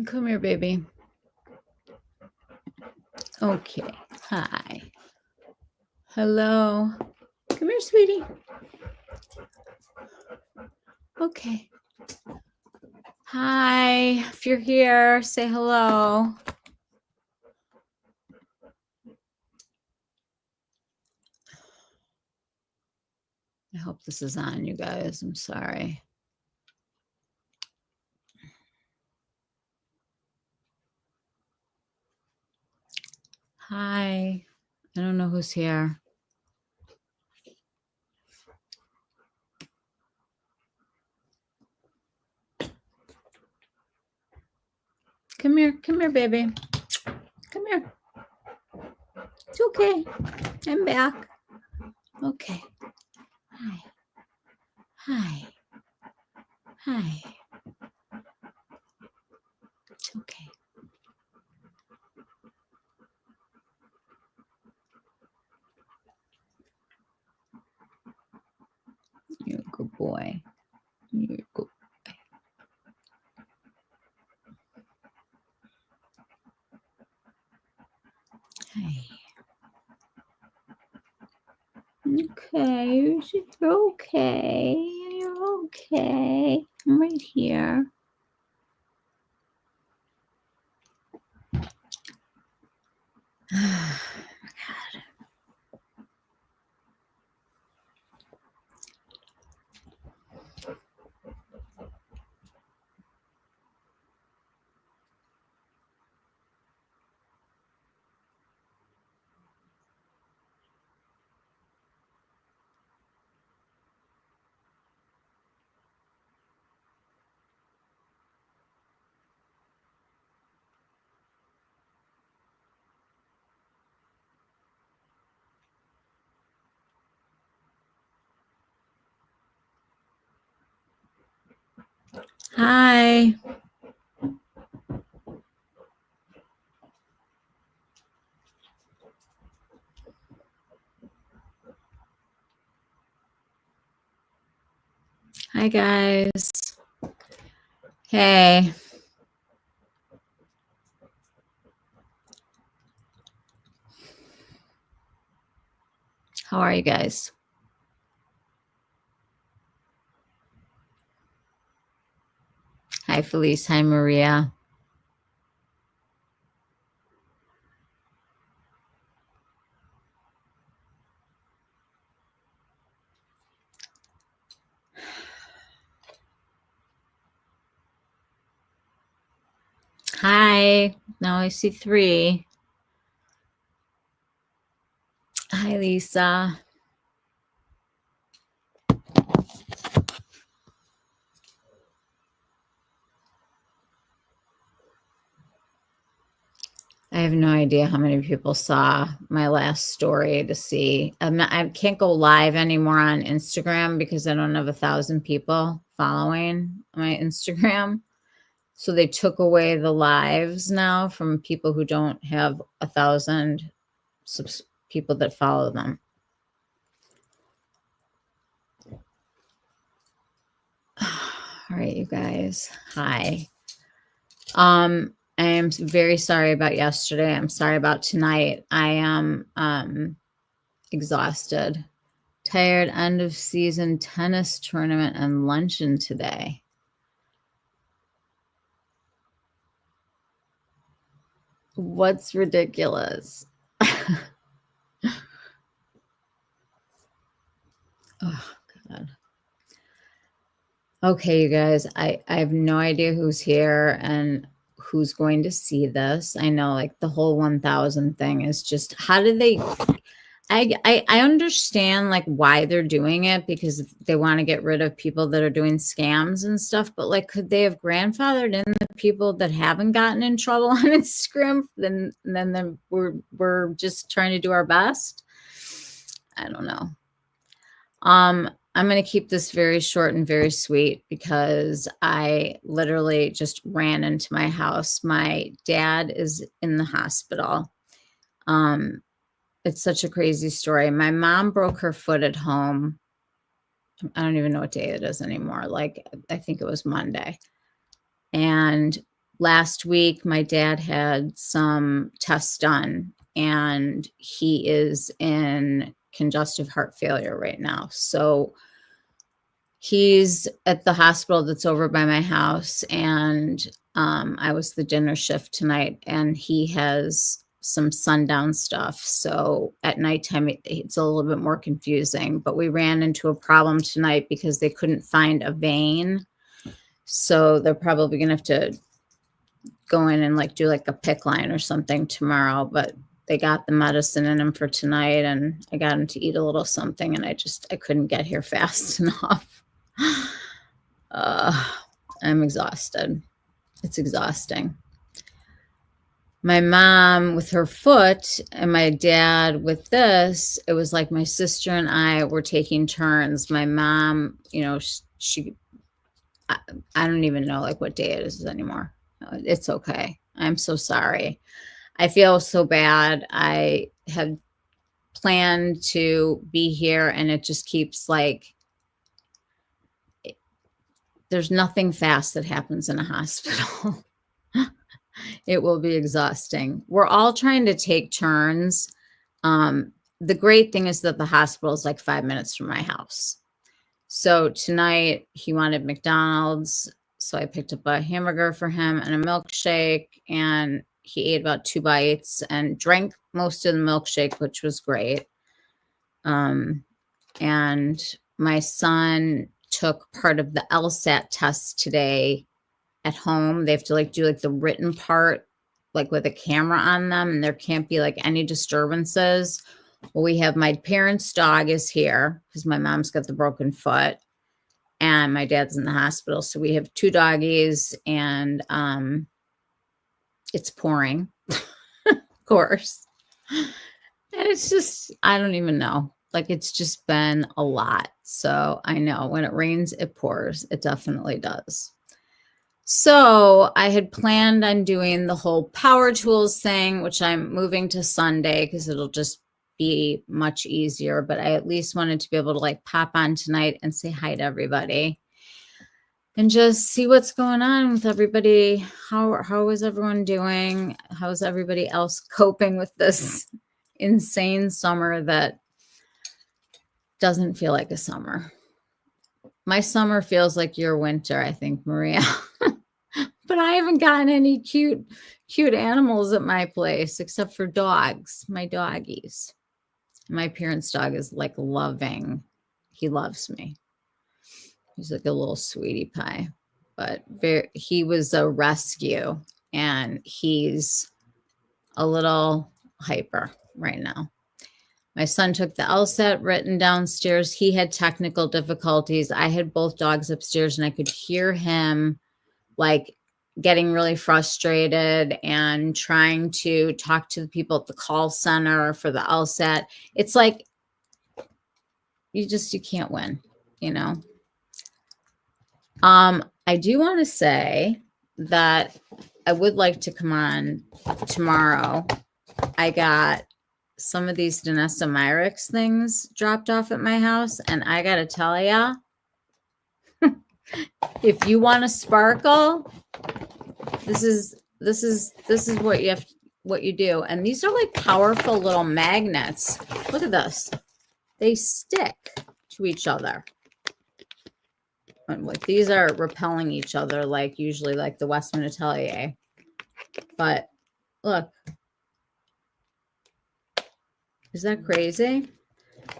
Come here, baby. Okay. Hi. Hello. Come here, sweetie. Okay. Hi. If you're here, say hello. I hope this is on, you guys. I'm sorry. Hi. I don't know who's here. Come here, baby. Come here. It's okay. I'm back. Okay. Hi. Hi. Hi. It's okay. You're a good boy. You're a good boy. Hi. Okay, you're okay. You're okay. I'm right here. God. Hi. Hi, guys. Hey. How are you guys? Hi, Felice. Hi, Maria. Hi. Now I see 3. Hi, Lisa. I have no idea how many people saw my last story to see. I can't go live anymore on Instagram because I don't have 1,000 people following my Instagram. So they took away the lives now from people who don't have 1,000 people that follow them. All right, you guys. Hi. I am very sorry about yesterday. I'm sorry about tonight. I am exhausted. Tired. End of season tennis tournament and luncheon today. What's ridiculous? Oh, God. Okay, you guys, I have no idea who's here and who's going to see this. I know like the whole 1,000 thing is just, how did they, I understand like why they're doing it because they want to get rid of people that are doing scams and stuff, but like, could they have grandfathered in the people that haven't gotten in trouble on Instagram? Then we're just trying to do our best. I don't know. I'm going to keep this very short and very sweet because I literally just ran into my house. My dad is in the hospital. It's such a crazy story. My mom broke her foot at home. I don't even know what day it is anymore. Like, I think it was Monday. And last week, my dad had some tests done, and he is in congestive heart failure right now. So he's at the hospital that's over by my house, and I was the dinner shift tonight, and he has some sundown stuff. So at nighttime, it's a little bit more confusing. But we ran into a problem tonight because they couldn't find a vein. So they're probably going to have to go in and like do like a pick line or something tomorrow. But they got the medicine in him for tonight, and I got him to eat a little something, and I couldn't get here fast enough. I'm exhausted. It's exhausting. My mom with her foot and my dad with this, it was like my sister and I were taking turns. My mom, I don't even know like what day it is anymore. It's okay. I'm so sorry. I feel so bad. I had planned to be here, and it just keeps like, there's nothing fast that happens in a hospital. It will be exhausting. We're all trying to take turns. The great thing is that the hospital is like 5 minutes from my house. So tonight he wanted McDonald's. So I picked up a hamburger for him and a milkshake, and he ate about 2 bites and drank most of the milkshake, which was great. And my son took part of the LSAT test today at home. They have to like do like the written part, like with a camera on them, and there can't be like any disturbances. Well, we have my parents' dog is here because my mom's got the broken foot, and my dad's in the hospital. So we have 2 doggies, and it's pouring, of course. And it's just, I don't even know. Like, it's just been a lot. So I know when it rains, it pours. It definitely does. So I had planned on doing the whole power tools thing, which I'm moving to Sunday because it'll just be much easier. But I at least wanted to be able to like pop on tonight and say hi to everybody and just see what's going on with everybody. How is everyone doing? How's everybody else coping with this insane summer that doesn't feel like a summer? My summer feels like your winter, I think, Maria. But I haven't gotten any cute animals at my place except for dogs, my doggies. My parents' dog is like loving. He loves me. He's like a little sweetie pie, but he was a rescue, and he's a little hyper right now. My son took the LSAT written downstairs. He had technical difficulties. I had both dogs upstairs, and I could hear him like getting really frustrated and trying to talk to the people at the call center for the LSAT. It's like, you can't win, I do want to say that I would like to come on tomorrow. I got some of these Danessa Myricks things dropped off at my house, and I got to tell ya, if you want to sparkle, this is what you do. And these are like powerful little magnets. Look at this. They stick to each other. And like these are repelling each other, like usually like the Westman Atelier. But look. Is that crazy?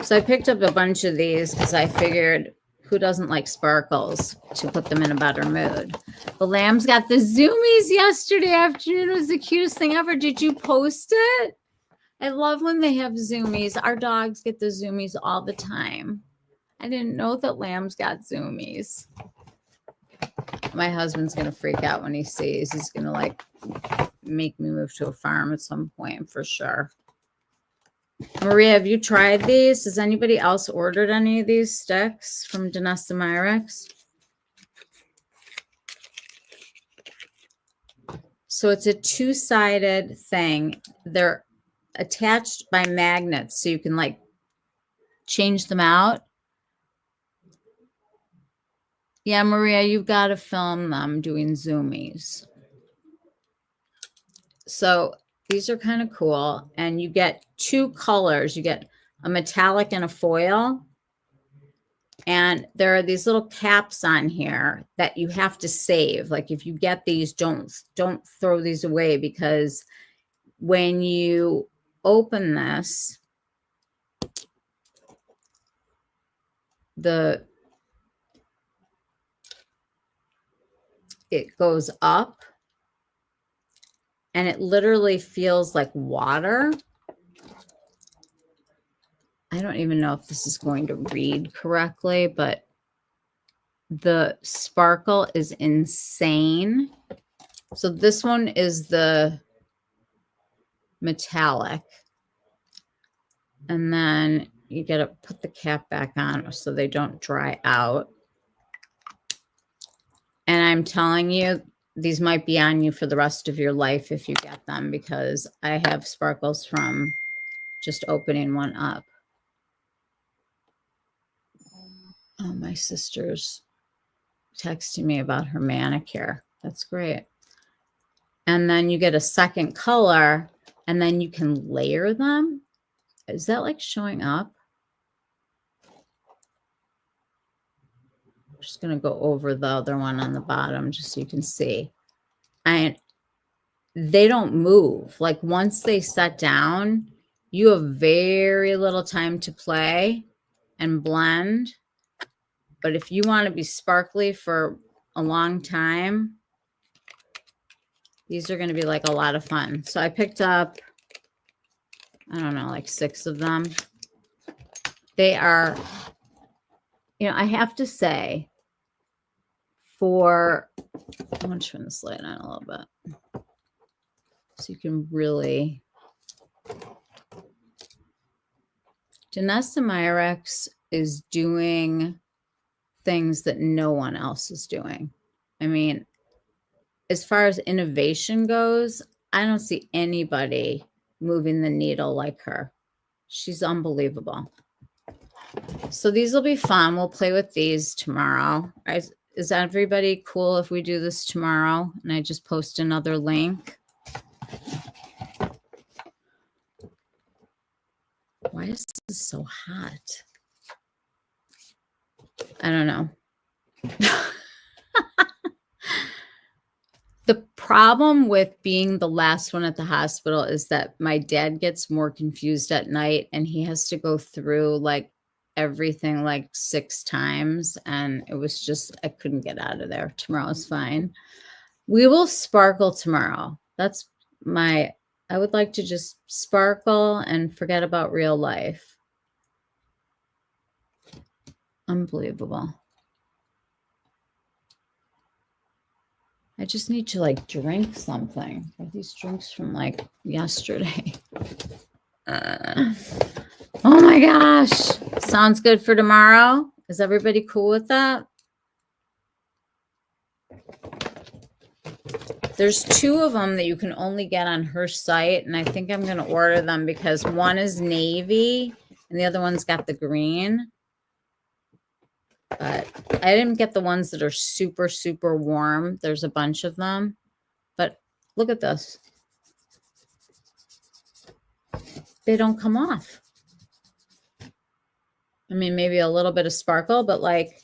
So I picked up a bunch of these because I figured, who doesn't like sparkles, to put them in a better mood. The lambs got the zoomies yesterday afternoon. It was the cutest thing ever. Did you post it? I love when they have zoomies. Our dogs get the zoomies all the time. I didn't know that lambs got zoomies. My husband's going to freak out when he sees. He's going to like make me move to a farm at some point for sure. Maria, have you tried these? Has anybody else ordered any of these sticks from Danessa Myricks? So it's a 2-sided thing. They're attached by magnets, so you can like change them out. Yeah, Maria, you've got to film them doing zoomies. So these are kind of cool. And you get two colors. You get a metallic and a foil. And there are these little caps on here that you have to save. Like if you get these, don't throw these away, because when you open this, it goes up and it literally feels like water. I don't even know if this is going to read correctly, but the sparkle is insane. So this one is the metallic. And then you got to put the cap back on so they don't dry out. And I'm telling you, these might be on you for the rest of your life if you get them, because I have sparkles from just opening one up. Oh, my sister's texting me about her manicure. That's great. And then you get a second color, and then you can layer them. Is that like showing up? I'm just going to go over the other one on the bottom just so you can see. And they don't move. Like once they set down, you have very little time to play and blend. But if you want to be sparkly for a long time, these are going to be like a lot of fun. So I picked up, I don't know, like 6 of them. They are, you know, I have to say, I'm going to turn this light on a little bit so you can really. Danessa Myrex is doing things that no one else is doing. I mean, as far as innovation goes, I don't see anybody moving the needle like her. She's unbelievable. So these will be fun. We'll play with these tomorrow. Is everybody cool if we do this tomorrow and I just post another link? Why is this so hot? I don't know. The problem with being the last one at the hospital is that my dad gets more confused at night and he has to go through like everything like 6 times. And it was just, I couldn't get out of there. Tomorrow's fine. We will sparkle tomorrow. That's I would like to just sparkle and forget about real life. Unbelievable. I just need to like drink something. Are these drinks from like yesterday? Oh my gosh. Sounds good for tomorrow. Is everybody cool with that? There's 2 of them that you can only get on her site. And I think I'm going to order them because one is navy and the other one's got the green. But I didn't get the ones that are super, super warm. There's a bunch of them. But look at this. They don't come off. I mean, maybe a little bit of sparkle, but like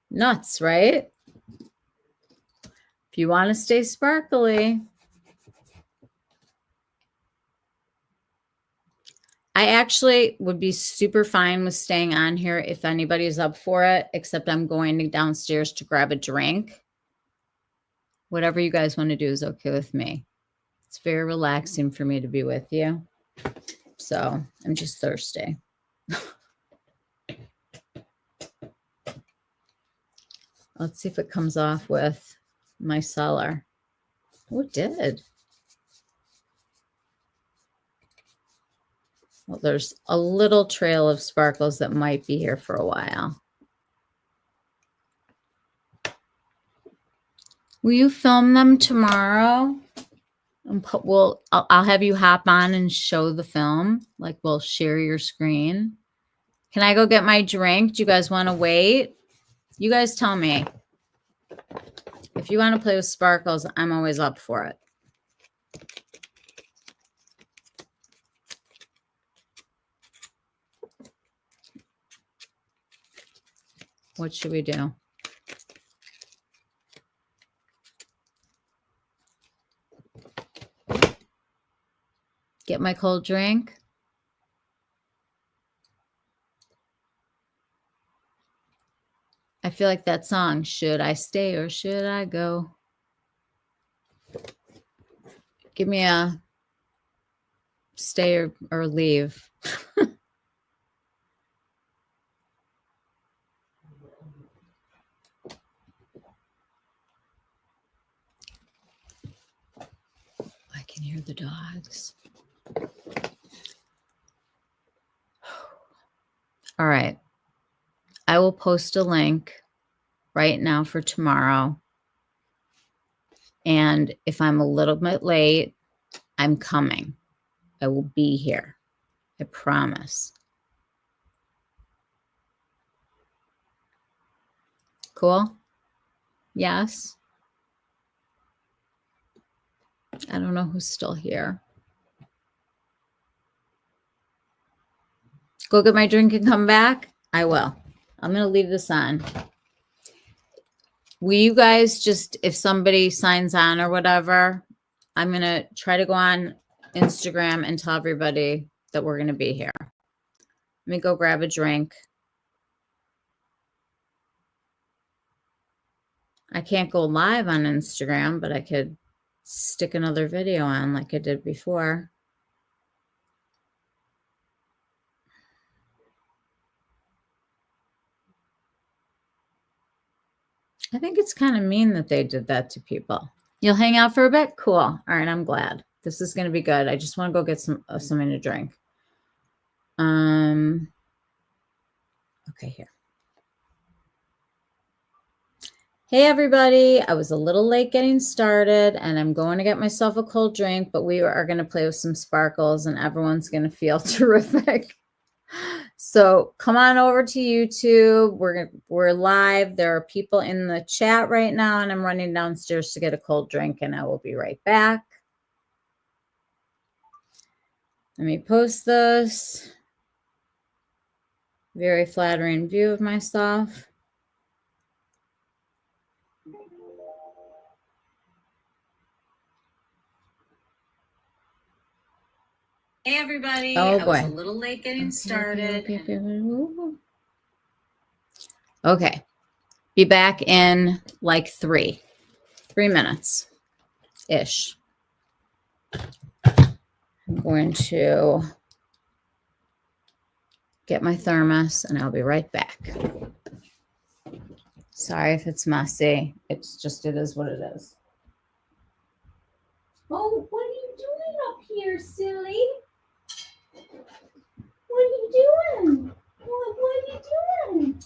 nuts, right? If you want to stay sparkly. I actually would be super fine with staying on here if anybody's up for it, except I'm going downstairs to grab a drink. Whatever you guys want to do is okay with me. It's very relaxing for me to be with you. So I'm just thirsty. Let's see if it comes off with my cellar. Oh, it did. Well, there's a little trail of sparkles that might be here for a while. Will you film them tomorrow? And I'll have you hop on and show the film. Like we'll share your screen. Can I go get my drink? Do you guys want to wait? You guys tell me. If you want to play with sparkles, I'm always up for it. What should we do? Get my cold drink? I feel like that song, should I stay or should I go? Give me a stay or leave. I can hear the dogs. All right. I will post a link right now for tomorrow. And if I'm a little bit late, I'm coming. I will be here. I promise. Cool? Yes. I don't know who's still here. Go get my drink and come back? I will. I'm going to leave this on. Will you guys just, if somebody signs on or whatever, I'm going to try to go on Instagram and tell everybody that we're going to be here. Let me go grab a drink. I can't go live on Instagram, but I could stick another video on like I did before. I think it's kind of mean that they did that to people. You'll hang out for a bit? Cool. All right, I'm glad. This is going to be good. I just want to go get something to drink. Okay, here. Hey, everybody. I was a little late getting started, and I'm going to get myself a cold drink, but we are going to play with some sparkles, and everyone's going to feel terrific. So come on over to YouTube. We're live. There are people in the chat right now, and I'm running downstairs to get a cold drink, and I will be right back. Let me post this. Very flattering view of myself. Hey, everybody. Oh, boy. I was a little late getting started. Okay. Be back in like 3 minutes-ish. I'm going to get my thermos, and I'll be right back. Sorry if it's messy. It is what it is. Oh, what are you doing up here, silly? What are you doing? What are you doing?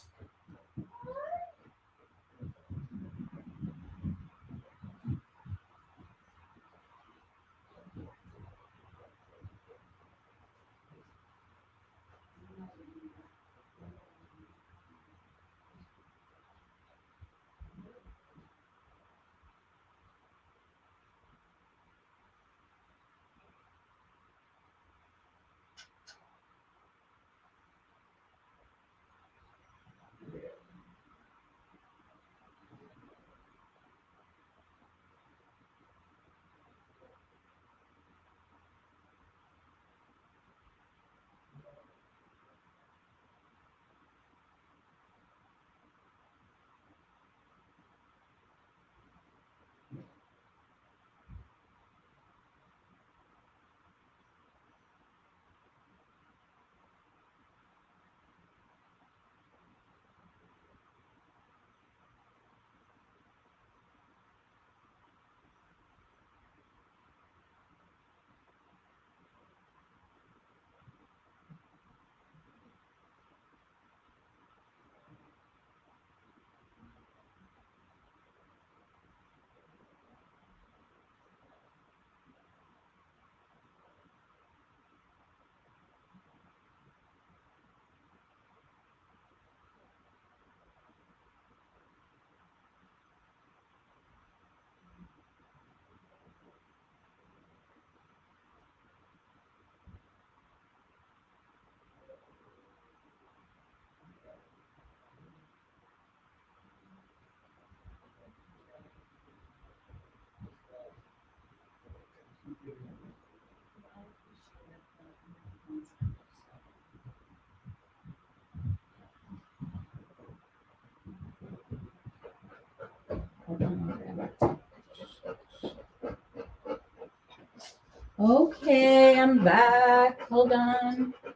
Okay, I'm back. Hold on. All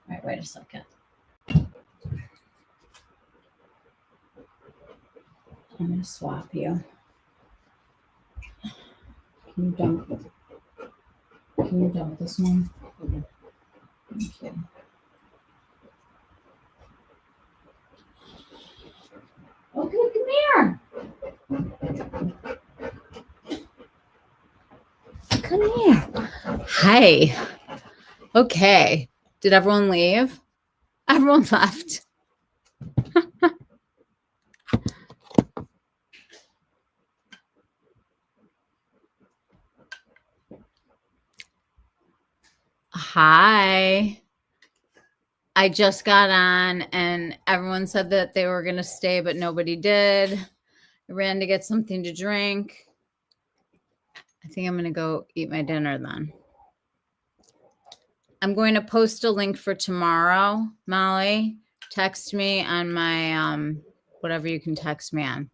right, wait a second. I'm going to swap you. Can you dump this one? Thank you. Okay, come here. Come here. Hi. Okay. Did everyone leave? Everyone left. Hi. I just got on and everyone said that they were going to stay, but nobody did. I ran to get something to drink. I think I'm going to go eat my dinner then. I'm going to post a link for tomorrow, Molly. Text me on my, whatever you can text me on.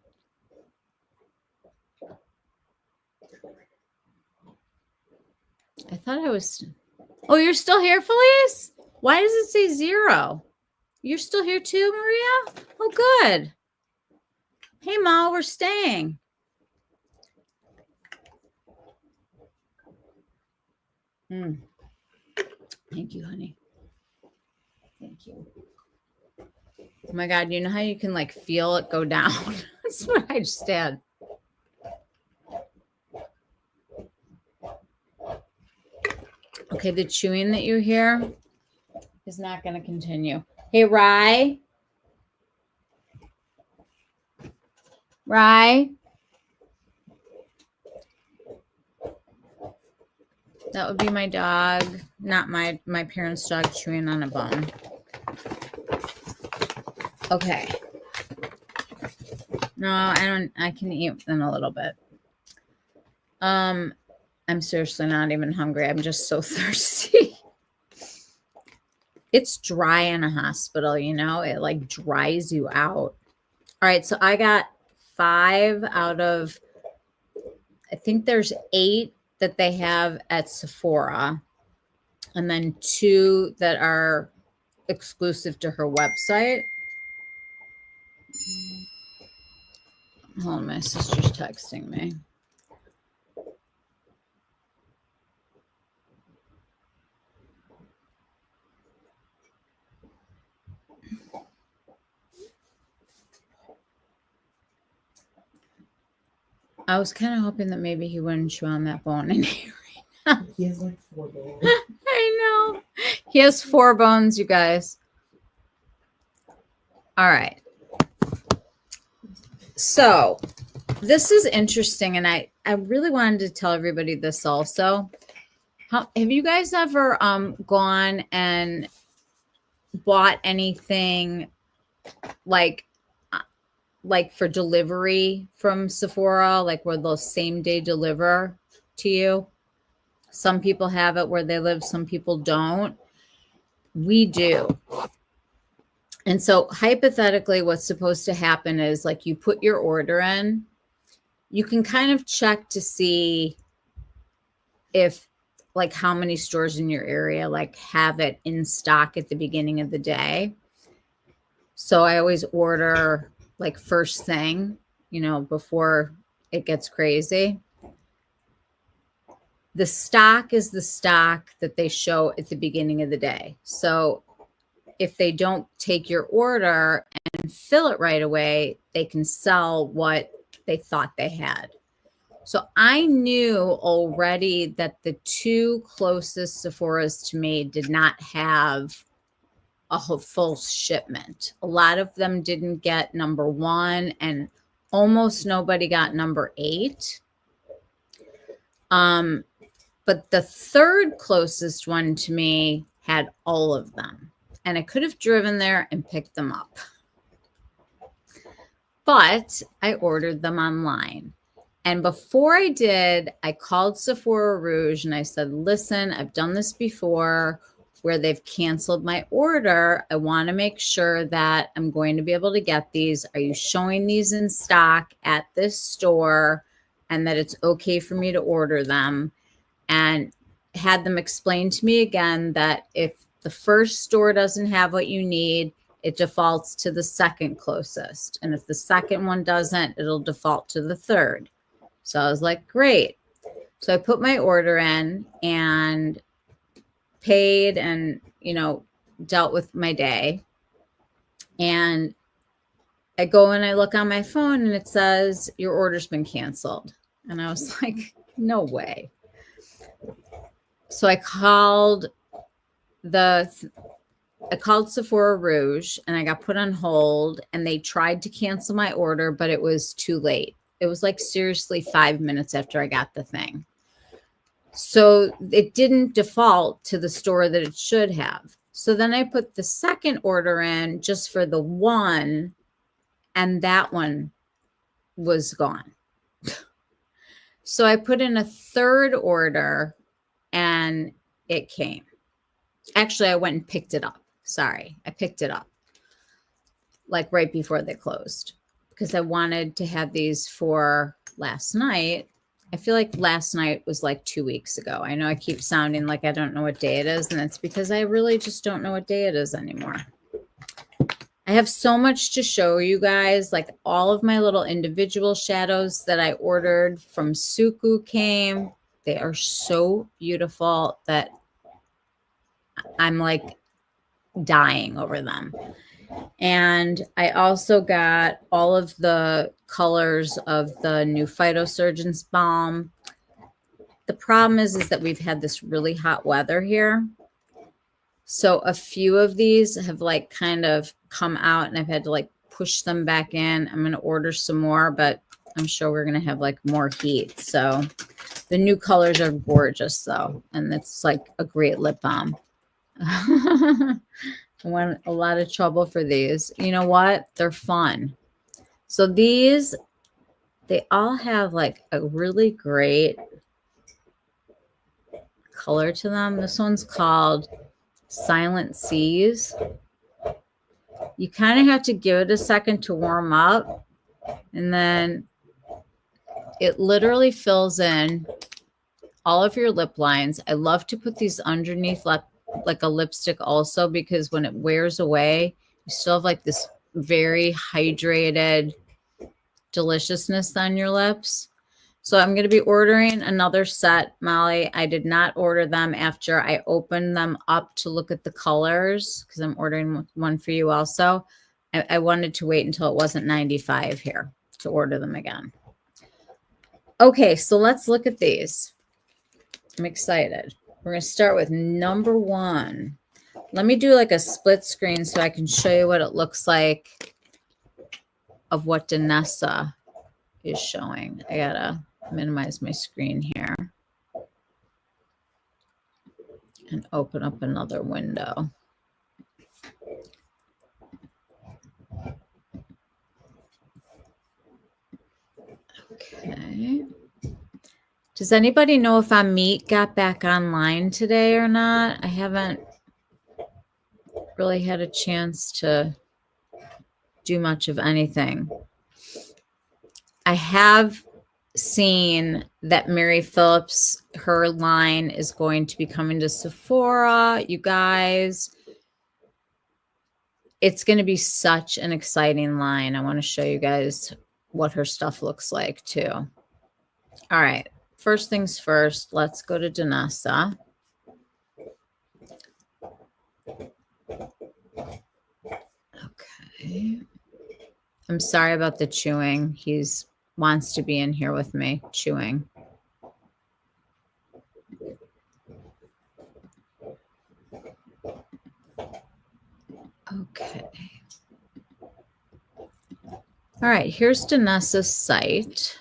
I thought I was, oh, you're still here, Felice? Why does it say 0? You're still here too, Maria? Oh, good. Hey, Ma, we're staying. Thank you, honey. Thank you. Oh my God, you know how you can like feel it go down? That's what I just did. Okay, the chewing that you hear is not going to continue. Hey, Rye. Rye. That would be my dog, not my parents' dog chewing on a bone. Okay. No, I can eat in a little bit. I'm seriously not even hungry. I'm just so thirsty. It's dry in a hospital, you know, it like dries you out. All right. So I got 5 out of, I think there's 8 that they have at Sephora, and then 2 that are exclusive to her website. Hold on, my sister's texting me. I was kind of hoping that maybe he wouldn't chew on that bone in here. He has like 4 bones. I know. He has 4 bones, you guys. All right. So this is interesting, and I really wanted to tell everybody this also. Have you guys ever gone and bought anything like for delivery from Sephora, like where they'll same day deliver to you? Some people have it where they live, some people don't. We do. And so hypothetically, what's supposed to happen is like you put your order in, you can kind of check to see if like how many stores in your area like have it in stock at the beginning of the day. So I always order like first thing, you know, before it gets crazy. The stock is the stock that they show at the beginning of the day. So if they don't take your order and fill it right away, they can sell what they thought they had. So I knew already that the 2 closest Sephoras to me did not have a full shipment. A lot of them didn't get number 1, and almost nobody got number 8. But the 3rd closest one to me had all of them, and I could have driven there and picked them up. But I ordered them online. And before I did, I called Sephora Rouge and I said, listen, I've done this before. where they've canceled my order. I want to make sure that I'm going to be able to get these. Are you showing these in stock at this store and that it's okay for me to order them? And had them explain to me again that if the first store doesn't have what you need, it defaults to the second closest. And if the second one doesn't, it'll default to the third. So I was like, great. So I put my order in and paid and, dealt with my day. And I go and I look on my phone and it says, your order's been canceled. And I was like, no way. So I called Sephora Rouge and I got put on hold and they tried to cancel my order, but it was too late. It was like seriously 5 minutes after I got the thing. So it didn't default to the store that it should have. So then I put the second order in just for the one, and that one was gone. So I put in a third order and it came. Actually, I went and picked it up. Sorry, I picked it up like right before they closed because I wanted to have these for last night. I feel like last night was like 2 weeks ago. I know I keep sounding like I don't know what day it is, and it's because I really just don't know what day it is anymore. I have so much to show you guys, like all of my little individual shadows that I ordered from Suku came. They are so beautiful that I'm like dying over them. And I also got all of the colors of the new Phytosurgeon's Balm. The problem is that we've had this really hot weather here. So a few of these have like kind of come out and I've had to like push them back in. I'm going to order some more, but I'm sure we're going to have like more heat. So the new colors are gorgeous though. And it's like a great lip balm. I went a lot of trouble for these. You know what? They're fun. So these, they all have like a really great color to them. This one's called Silent Seas. You kind of have to give it a second to warm up, and then it literally fills in all of your lip lines. I love to put these underneath like a lipstick also, because when it wears away, you still have like this very hydrated deliciousness on your lips. So I'm going to be ordering another set, Molly. I did not order them after I opened them up to look at the colors because I'm ordering one for you also. I wanted to wait until it wasn't 95 here to order them again. Okay, so let's look at these. I'm excited. We're going to start with number one. Let me do like a split screen so I can show you what it looks like of what Danessa is showing. I got to minimize my screen here and open up another window. Okay. Does anybody know if Amit got back online today or not? I haven't really had a chance to do much of anything. I have seen that Mary Phillips, her line is going to be coming to Sephora. You guys, it's going to be such an exciting line. I want to show you guys what her stuff looks like too. All right. First things first, let's go to Danessa. Okay. I'm sorry about the chewing. He's wants to be in here with me chewing. Okay. All right, here's Danessa's site.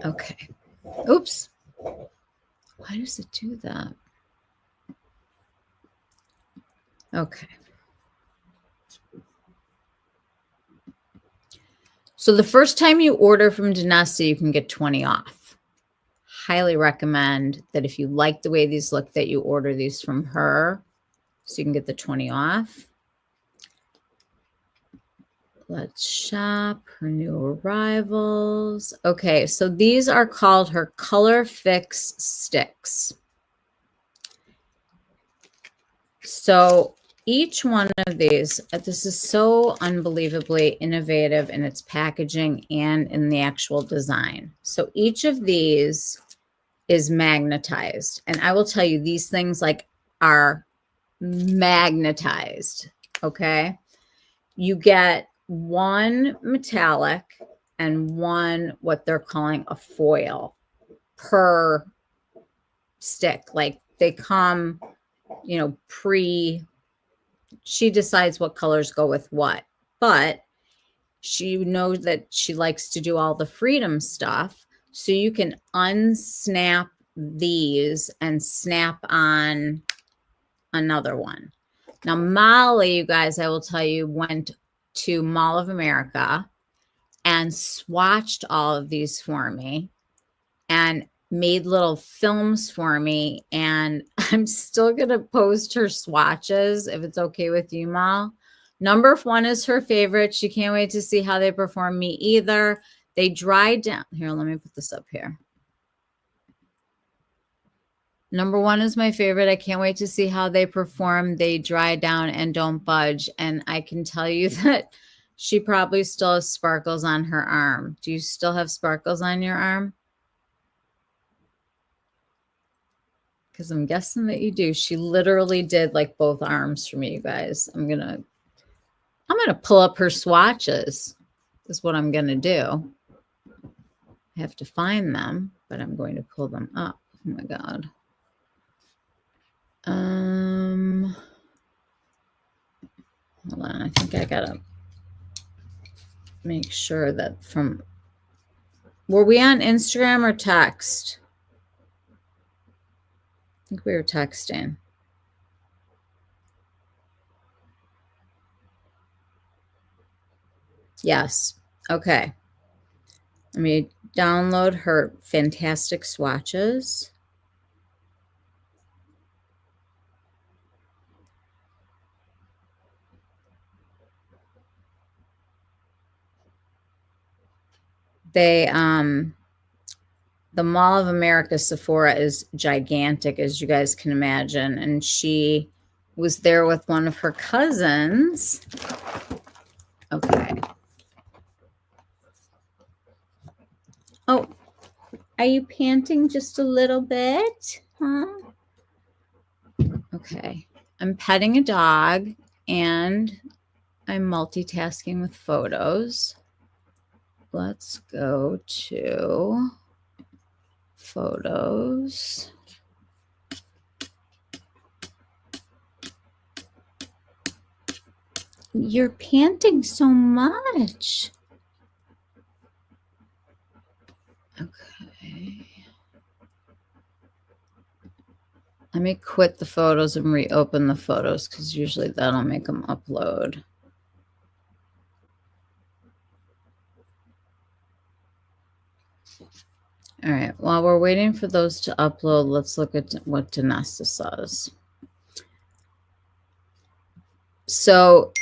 Okay. Oops. Why does it do that? Okay. So the first time you order from Danessa, you can get 20 off. Highly recommend that if you like the way these look, that you order these from her so you can get the 20 off. Let's shop her new arrivals. Okay, so these are called her Color Fix Sticks. So each one of these, this is so unbelievably innovative in its packaging and in the actual design. So each of these is magnetized. And I will tell you, these things like are magnetized, okay? You get one metallic and one what they're calling a foil per stick. Like they come, you know, she decides what colors go with what, but she knows that she likes to do all the freedom stuff. So you can unsnap these and snap on another one. Now, Molly, you guys, I will tell you, went to Mall of America and swatched all of these for me and made little films for me. And I'm still going to post her swatches if it's okay with you, Mal. Number 1 is her favorite. She can't wait to see how they perform. Me either. They dried down. Here, let me put this up here. Number 1 is my favorite. I can't wait to see how they perform. They dry down and don't budge. And I can tell you that she probably still has sparkles on her arm. Do you still have sparkles on your arm? Because I'm guessing that you do. She literally did like both arms for me, you guys. I'm gonna pull up her swatches, is what I'm gonna do. I have to find them, but I'm going to pull them up. Oh my God. Hold on, I think I gotta make sure that were we on Instagram or text? I think we were texting. Yes. Okay. Let me download her fantastic swatches. They, the Mall of America Sephora is gigantic, as you guys can imagine. And she was there with one of her cousins. Okay. Oh, are you panting just a little bit? Huh? Okay. I'm petting a dog and I'm multitasking with photos. Let's go to photos. You're panting so much. Okay. Let me quit the photos and reopen the photos because usually that'll make them upload. All right, while we're waiting for those to upload, let's look at what Danessa says. So,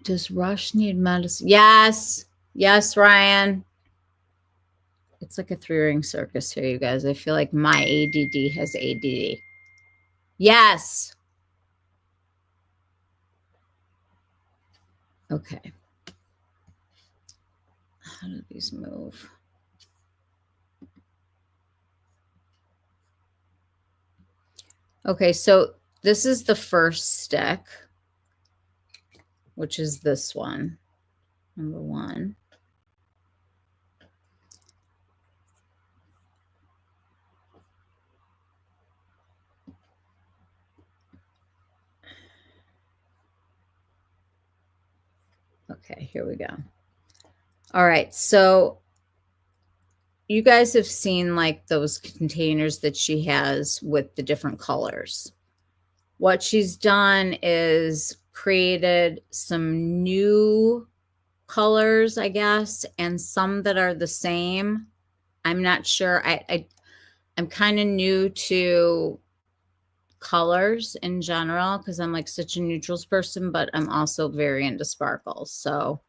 does Rush need medicine? Yes. Yes, Ryan. It's like a 3-ring circus here, you guys. I feel like my ADD has ADD. Yes. Okay. How do these move? Okay, so this is the first stick, which is this one, number 1. Okay, here we go. All right, so you guys have seen like those containers that she has with the different colors. What she's done is created some new colors, I guess, and some that are the same. I'm not sure. I'm kind of new to colors in general because I'm like such a neutrals person, but I'm also very into sparkles. So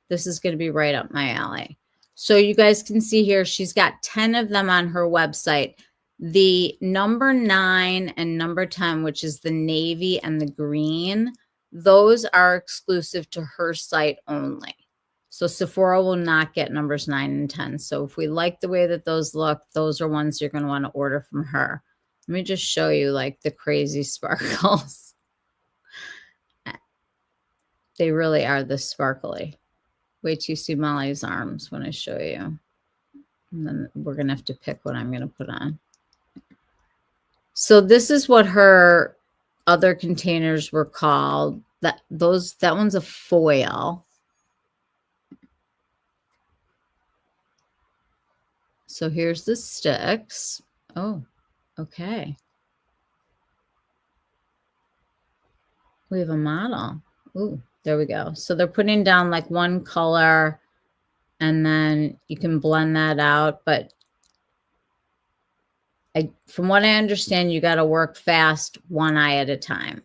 this is going to be right up my alley. So you guys can see here, she's got 10 of them on her website. The number 9 and number 10, which is the navy and the green, those are exclusive to her site only. So Sephora will not get numbers 9 and 10. So if we like the way that those look, those are ones you're going to want to order from her. Let me just show you like the crazy sparkles. They really are this sparkly. Wait till you see Molly's arms when I show you. And then we're going to have to pick what I'm going to put on. So this is what her other containers were called. That one's a foil. So here's the sticks. Oh, okay. We have a model. Ooh, there we go. So they're putting down like one color and then you can blend that out. But from what I understand, you got to work fast, one eye at a time.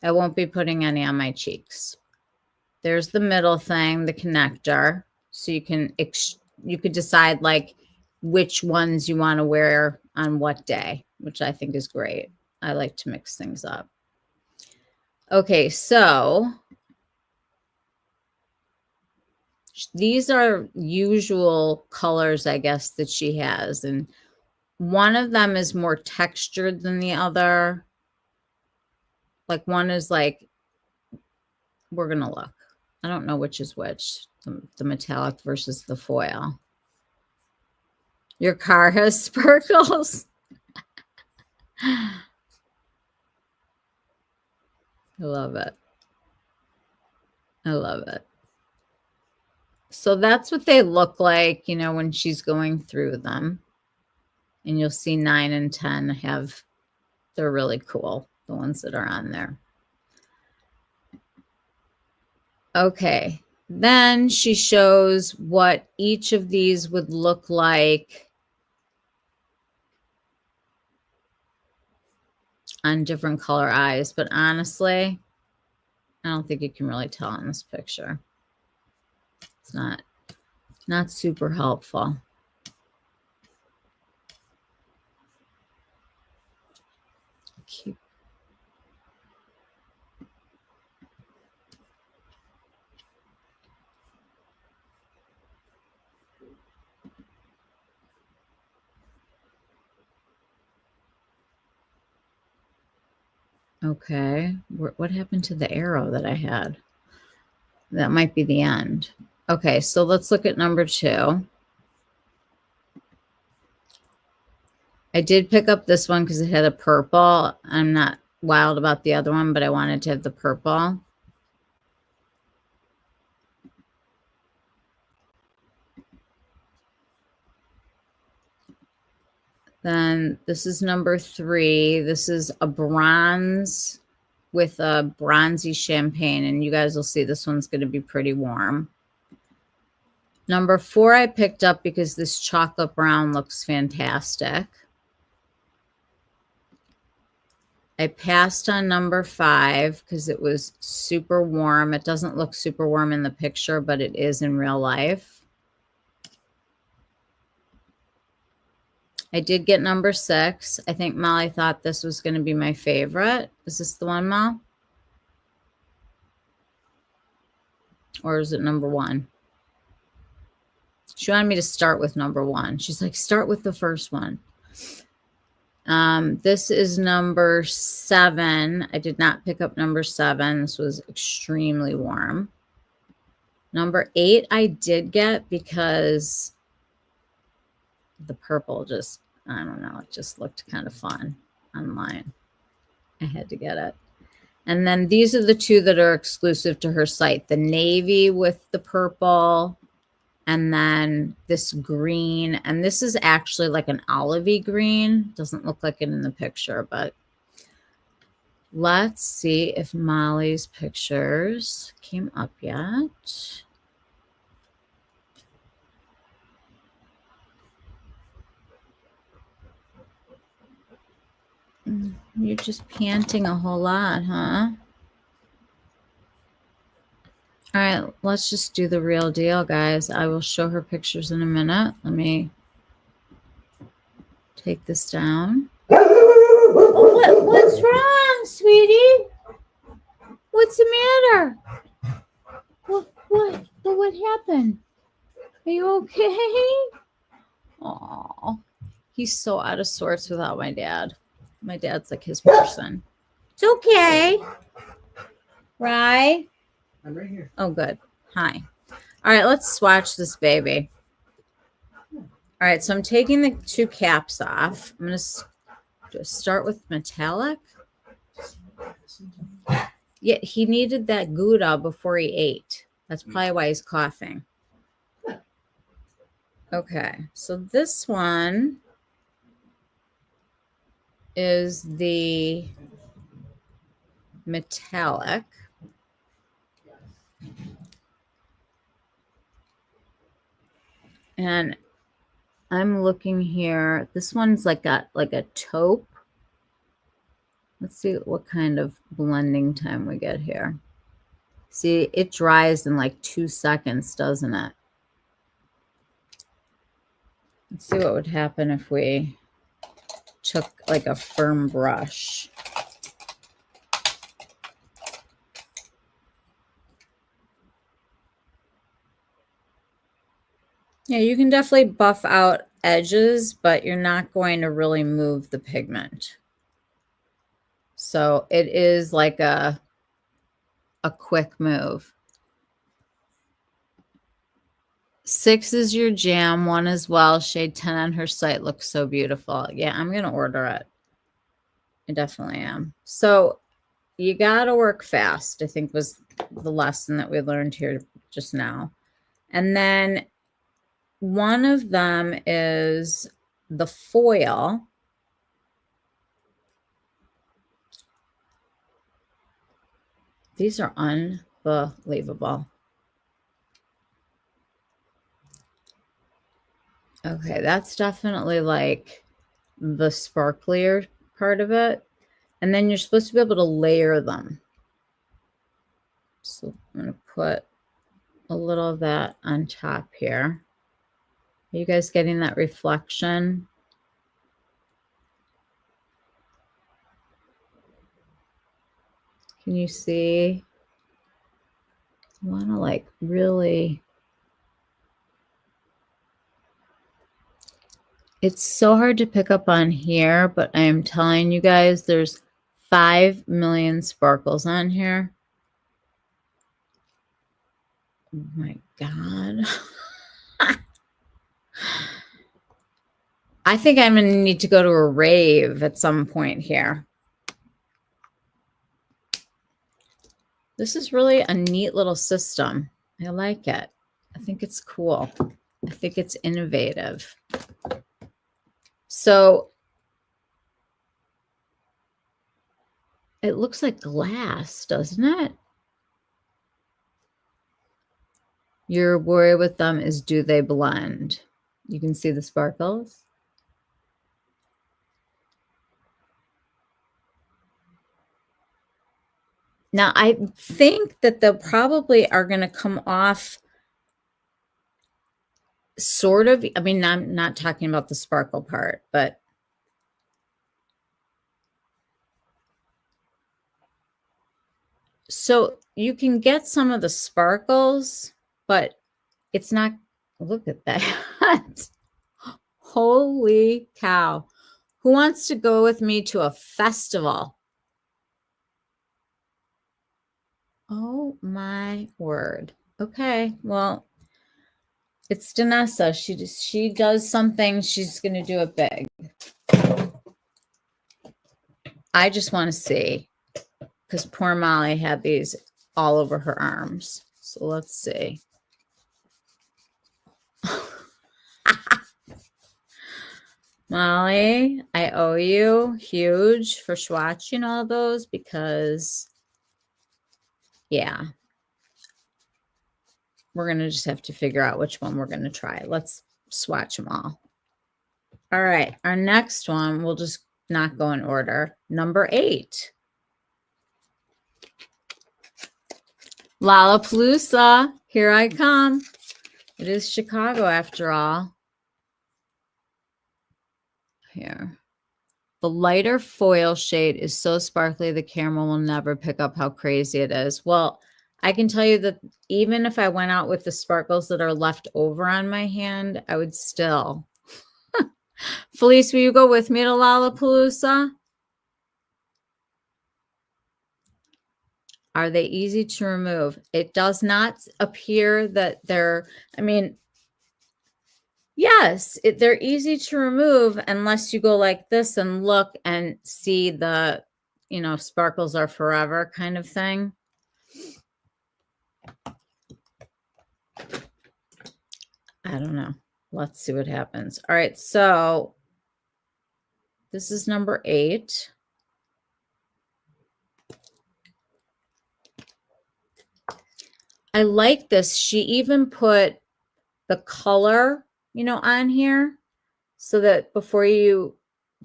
I won't be putting any on my cheeks. There's the middle thing, the connector. So you could decide like which ones you want to wear on what day, which I think is great. I like to mix things up. Okay, so these are usual colors, I guess, that she has. And one of them is more textured than the other. Like one is like, we're going to look. I don't know which is which, the metallic versus the foil. Your car has sparkles. I love it. I love it. So that's what they look like, you know, when she's going through them. And you'll see 9 and 10 they're really cool, the ones that are on there. Okay. Then she shows what each of these would look like on different color eyes. But honestly, I don't think you can really tell in this picture. It's not super helpful. Cute. Okay. What happened to the arrow that I had? That might be the end. Okay, so let's look at number 2. I did pick up this one because it had a purple. I'm not wild about the other one, but I wanted to have the purple. Then this is number 3. This is a bronze with a bronzy champagne, and you guys will see this one's going to be pretty warm. Number 4 I picked up because this chocolate brown looks fantastic. I passed on number 5 because it was super warm. It doesn't look super warm in the picture, but it is in real life. I did get number 6. I think Molly thought this was going to be my favorite. Is this the one, Mel? Or is it number 1? She wanted me to start with number 1. She's like, start with the first one. This is number 7. I did not pick up number 7. This was extremely warm. Number 8 I did get because the purple just, I don't know, it just looked kind of fun online. I had to get it. And then these are the 2 that are exclusive to her site. The navy with the purple, and then this green. And this is actually like an olivey green. Doesn't look like it in the picture, but Let's see if Molly's pictures came up yet. You're just panting a whole lot, huh? All right, let's just do the real deal, guys. I will show her pictures in a minute. Let me take this down. What's wrong, sweetie? What's the matter? What happened? Are you okay? Oh, he's so out of sorts without my dad. My dad's like his person. It's okay. Right? I'm right here. Oh, good. Hi. All right, let's swatch this baby. All right, so I'm taking the 2 caps off. I'm going to start with metallic. Yeah, he needed that Gouda before he ate. That's probably why he's coughing. Okay, so this one is the metallic. And I'm looking here. This one's like a taupe. Let's see what kind of blending time we get here. See, it dries in like 2 seconds, doesn't it? Let's see what would happen if we took like a firm brush. Yeah, you can definitely buff out edges, but you're not going to really move the pigment. So it is like a quick move. 6 is your jam, 1 as well. Shade 10 on her site looks so beautiful. Yeah, I'm going to order it. I definitely am. So you got to work fast, I think was the lesson that we learned here just now. And then one of them is the foil. These are unbelievable. Okay, that's definitely like the sparklier part of it. And then you're supposed to be able to layer them. So I'm going to put a little of that on top here. Are you guys getting that reflection? Can you see? I want to like really... It's so hard to pick up on here, but I am telling you guys, there's 5 million sparkles on here. Oh my God. I think I'm going to need to go to a rave at some point here. This is really a neat little system. I like it. I think it's cool. I think it's innovative. So it looks like glass, doesn't it? Your worry with them is, do they blend? You can see the sparkles. Now, I think that they probably are going to come off sort of. I mean, I'm not talking about the sparkle part, but so you can get some of the sparkles, but it's not. Look at that. Holy cow. Who wants to go with me to a festival? Oh my word. Okay, well, it's Danessa. She does something. She's going to do it big. I just want to see, because poor Molly had these all over her arms. So let's see. Molly, I owe you huge for swatching all those because, yeah, we're going to just have to figure out which one we're going to try. Let's swatch them all. All right, our next one, we'll just not go in order. Number 8. Lollapalooza, here I come. It is Chicago after all. Here. The lighter foil shade is so sparkly the camera will never pick up how crazy it is. Well, I can tell you that even if I went out with the sparkles that are left over on my hand, I would still. Felice, will you go with me to Lollapalooza? Are they easy to remove? It does not appear that they're, I mean, yes, they're easy to remove unless you go like this and look and see the, sparkles are forever kind of thing. I don't know. Let's see what happens. All right, so this is number 8. I like this. She even put the color, on here so that before you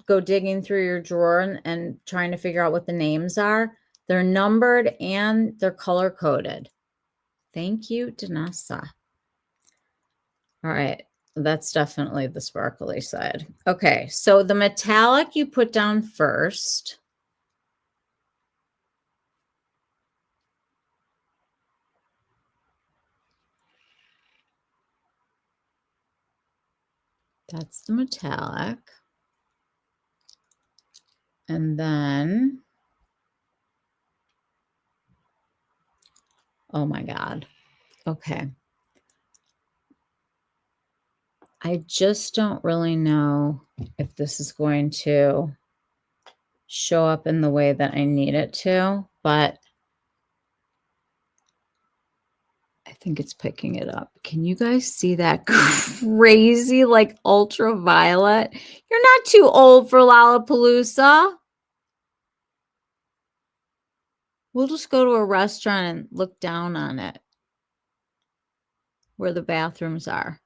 go digging through your drawer and trying to figure out what the names are, they're numbered and they're color coded. Thank you, Danessa. All right. That's definitely the sparkly side. Okay. So the metallic you put down first. That's the metallic. And then, oh my God. Okay. I just don't really know if this is going to show up in the way that I need it to, but I think it's picking it up. Can you guys see that crazy, like ultraviolet? You're not too old for Lollapalooza. We'll just go to a restaurant and look down on it where the bathrooms are.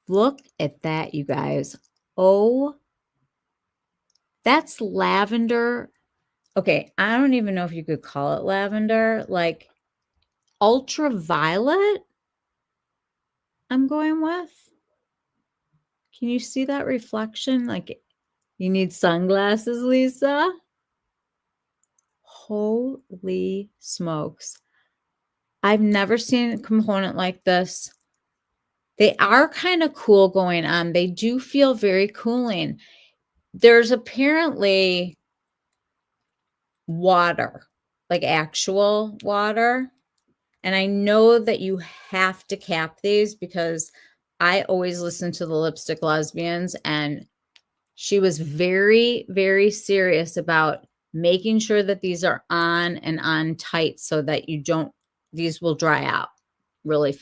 Look at that, you guys. Oh, that's lavender. Okay, I don't even know if you could call it lavender. Like ultraviolet, I'm going with. Can you see that reflection? Like you need sunglasses, Lisa? Holy smokes. I've never seen a component like this. They are kind of cool going on. They do feel very cooling. There's apparently water, like actual water. And I know that you have to cap these because I always listen to the Lipstick Lesbians, and she was very, very serious about making sure that these are on and on tight so that these will dry out really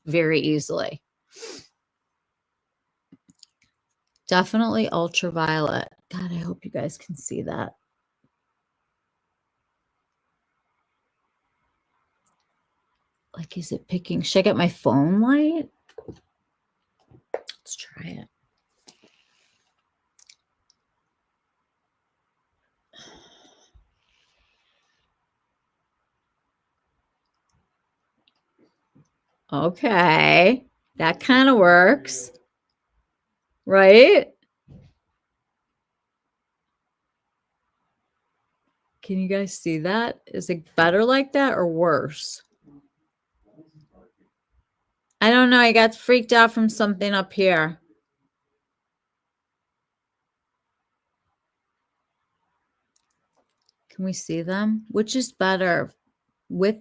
very easily. Definitely ultraviolet. God, I hope you guys can see that. Like, is it picking? Should I get my phone light? Let's try it. Okay, that kind of works, right? Can you guys see that? Is it better like that or worse? I don't know. I got freaked out from something up here. Can we see them? Which is better? You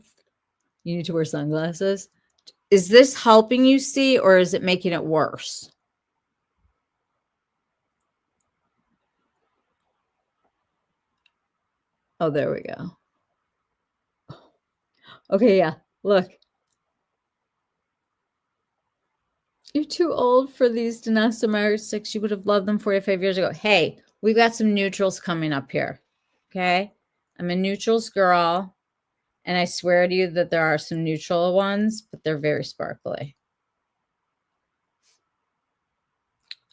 need to wear sunglasses. Is this helping you see or is it making it worse? Oh, there we go. Okay, yeah. Look. You're too old for these Danessa Meyer sticks. You would have loved them 45 years ago. Hey, we've got some neutrals coming up here. Okay. I'm a neutrals girl. And I swear to you that there are some neutral ones, but they're very sparkly.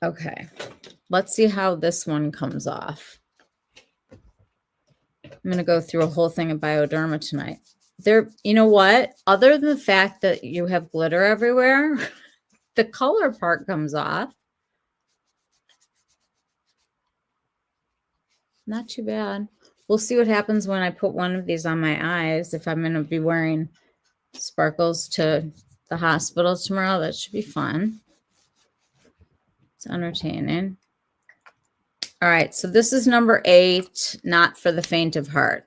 Okay. Let's see how this one comes off. I'm going to go through a whole thing of Bioderma tonight. You know what? Other than the fact that you have glitter everywhere, the color part comes off. Not too bad. We'll see what happens when I put one of these on my eyes. If I'm going to be wearing sparkles to the hospital tomorrow, that should be fun. It's entertaining. All right, so this is number 8, not for the faint of heart.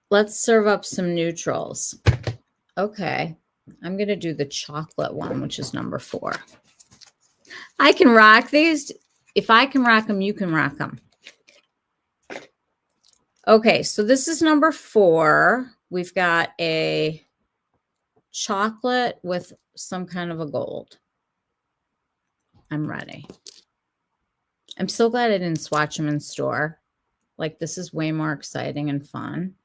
Let's serve up some neutrals. Okay, I'm going to do the chocolate one, which is number 4. I can rock these. If I can rock them, you can rock them. Okay, so this is number 4. We've got a chocolate with some kind of a gold. I'm ready. I'm so glad I didn't swatch them in store. Like, this is way more exciting and fun.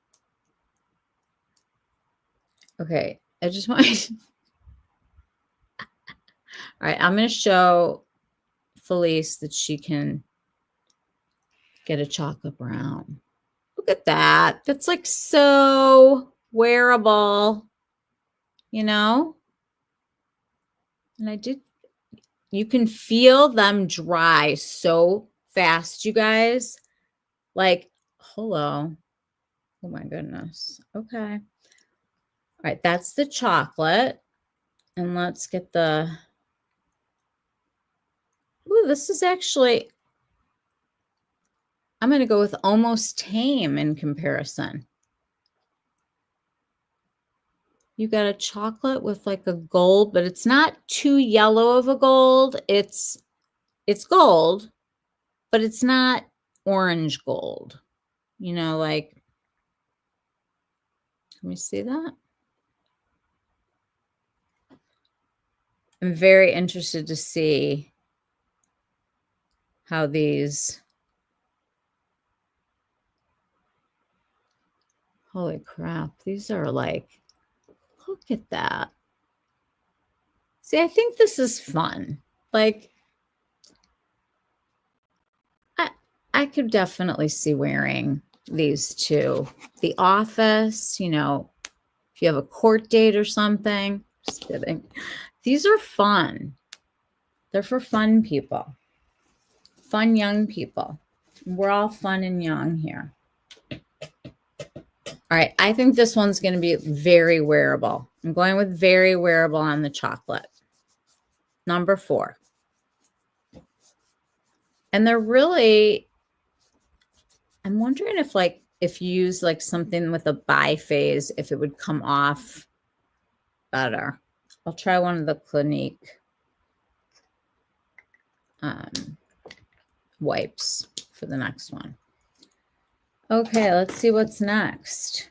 Okay, I just want all right, I'm going to show Felice that she can get a chocolate brown. Look at that. That's like so wearable, you know? And you can feel them dry so fast, you guys. Like, hello. Oh my goodness. Okay. All right, that's the chocolate. And let's get the, ooh, this is actually, I'm going to go with almost tame in comparison. You got a chocolate with like a gold, but it's not too yellow of a gold. It's gold, but it's not orange gold. You know, like, can we see that? I'm very interested to see how these, holy crap, these are like, look at that. See, I think this is fun. Like, I could definitely see wearing these to the office, you know, if you have a court date or something. Just kidding. These are fun. They're for fun people. Fun young people. We're all fun and young here. All right, I think this one's going to be very wearable. I'm going with very wearable on the chocolate. Number 4. And they're really, I'm wondering if like, if you use like something with a biphase, if it would come off better. I'll try one of the Clinique wipes for the next one. Okay, let's see what's next.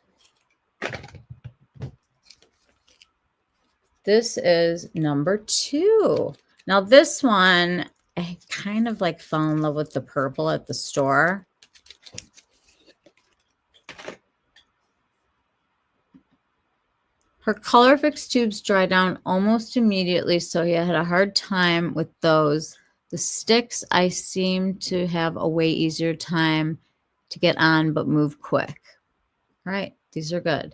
This is number 2. Now this one, I kind of like fell in love with the purple at the store. Her Color Fix tubes dry down almost immediately, so he had a hard time with those. The sticks, I seem to have a way easier time to get on, but move quick. All right, these are good.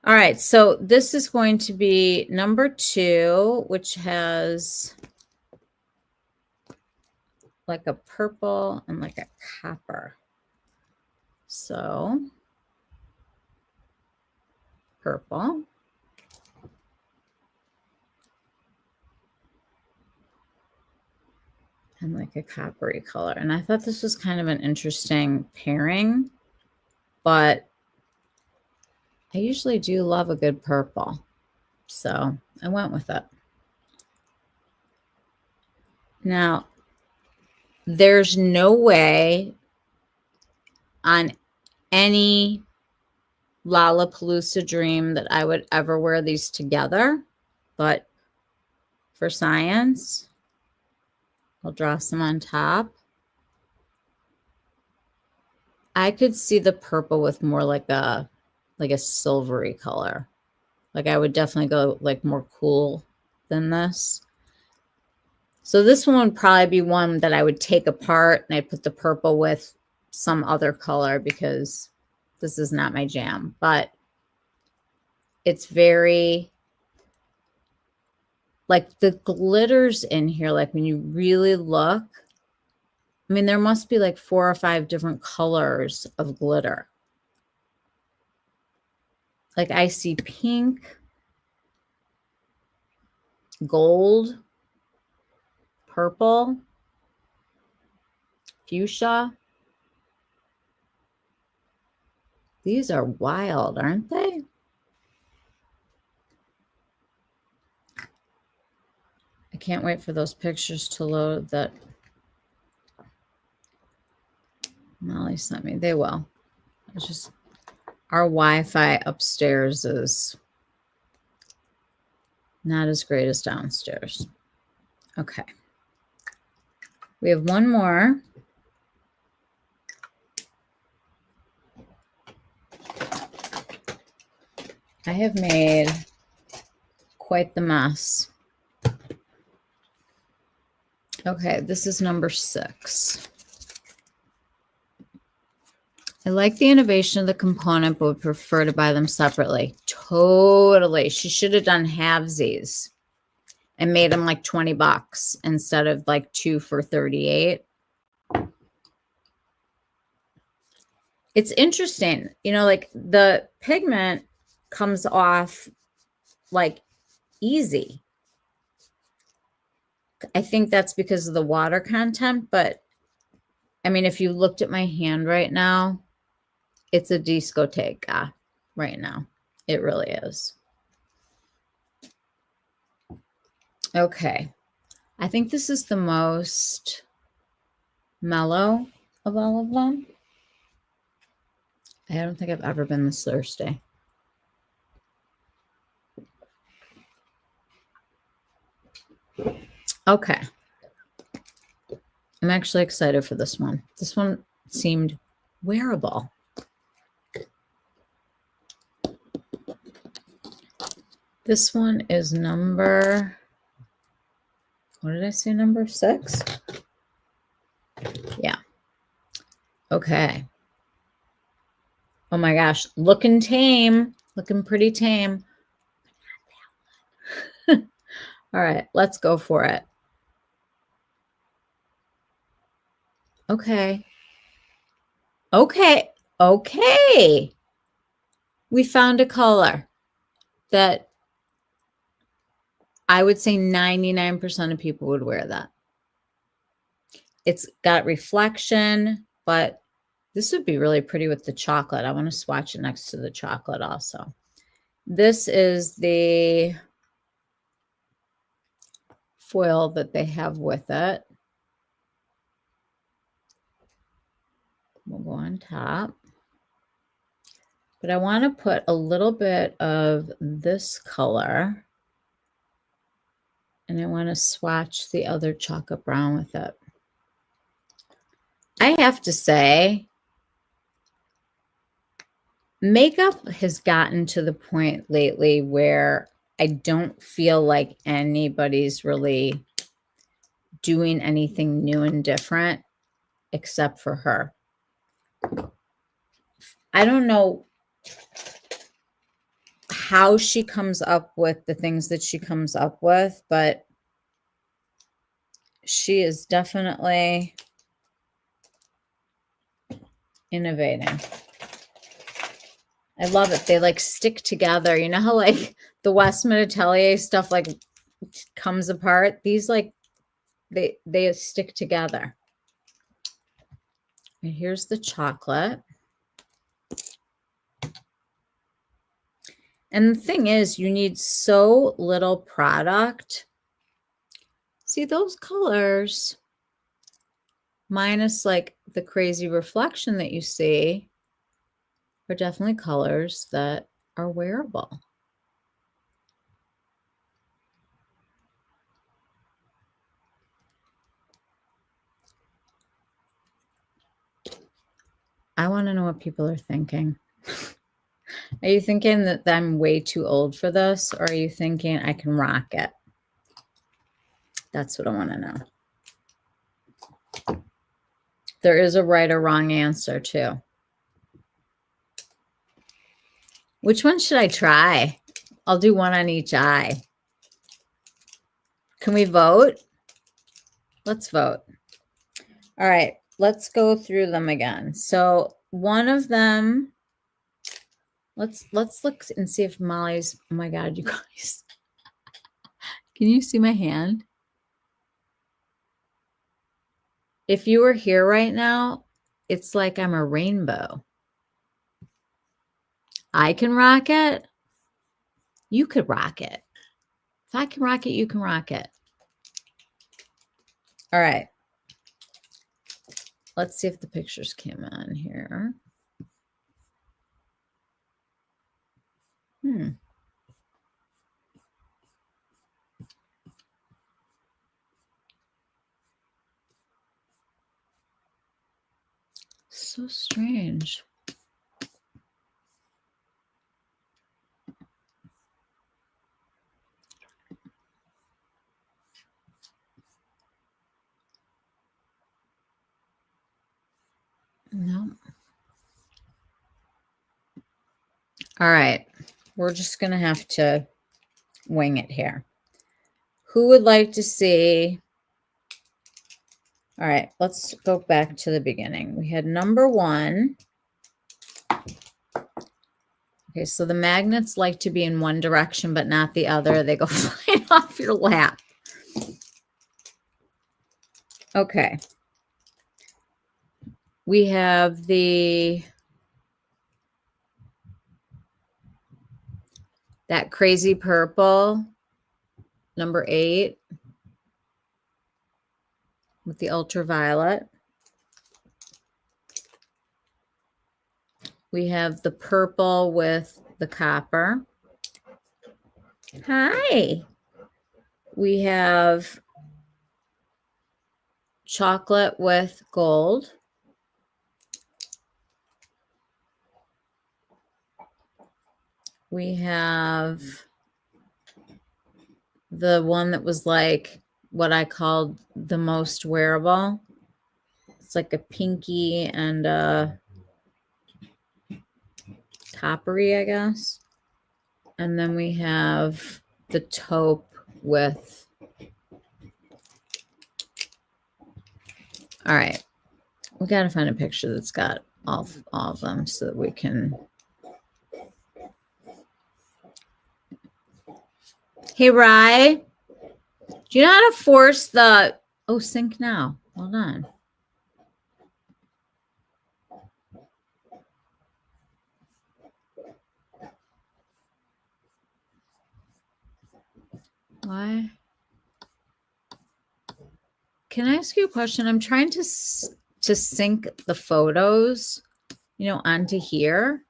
All right, so this is going to be number 2, which has like a purple and like a copper. So purple. And like a coppery color. And I thought this was kind of an interesting pairing, but I usually do love a good purple. So I went with it. Now, there's no way on any Lollapalooza dream that I would ever wear these together, but for science, I'll draw some on top. I could see the purple with more like a silvery color. Like I would definitely go like more cool than this. So this one would probably be one that I would take apart and I'd put the purple with some other color because this is not my jam, but it's very like the glitters in here. Like when you really look, I mean, there must be like 4 or 5 different colors of glitter. Like I see pink, gold, purple, fuchsia. These are wild, aren't they? I can't wait for those pictures to load that Molly sent me. They will. It's just our Wi-Fi upstairs is not as great as downstairs. Okay. We have one more. I have made quite the mess. Okay, this is number 6. I like the innovation of the component, but would prefer to buy them separately. Totally. She should have done halvesies and made them like 20 bucks instead of like 2 for 38. It's interesting, you know, like the pigment comes off like easy. I think that's because of the water content, but I mean, if you looked at my hand right now, it's a discoteca right now. It really is. Okay. I think this is the most mellow of all of them. I don't think I've ever been this thirsty. Okay. I'm actually excited for this one. This one seemed wearable. This one is number, what did I say, number 6? Yeah. Okay. Oh my gosh, looking tame, looking pretty tame. All right, let's go for it. Okay. Okay. Okay. We found a color that I would say 99% of people would wear that. It's got reflection, but this would be really pretty with the chocolate. I want to swatch it next to the chocolate also. This is the foil that they have with it. We'll go on top. But I want to put a little bit of this color. And I want to swatch the other chocolate brown with it. I have to say, makeup has gotten to the point lately where I don't feel like anybody's really doing anything new and different except for her. I don't know how she comes up with the things that she comes up with, but she is definitely innovating. I love it. They like stick together. You know how like the Westman Atelier stuff like comes apart? These like they stick together. And here's the chocolate. And the thing is, you need so little product. See those colors minus like the crazy reflection that you see are definitely colors that are wearable. I want to know what people are thinking. Are you thinking that I'm way too old for this, or are you thinking I can rock it? That's what I want to know. There is a right or wrong answer too. Which one should I try? I'll do one on each eye. Can we vote? Let's vote. All right, let's go through them again. So one of them, let's look and see if Molly's, oh my God, you guys. Can you see my hand? If you were here right now, it's like I'm a rainbow. I can rock it. You could rock it. If I can rock it, you can rock it. All right. Let's see if the pictures came on here. So strange. No. All right. We're just going to have to wing it here. Who would like to see? All right. Let's go back to the beginning. We had number 1. Okay. So the magnets like to be in one direction, but not the other. They go flying off your lap. Okay. We have that crazy purple, number 8, with the ultraviolet. We have the purple with the copper. Hi. We have chocolate with gold. We have the one that was like what I called the most wearable. It's like a pinky and a coppery, I guess. And then we have the taupe with. All right. We got to find a picture that's got all of them so that we can. Hey, Rye, do you know how to force the, oh, sync now. Hold on. Why? Can I ask you a question? I'm trying to sync the photos, onto here.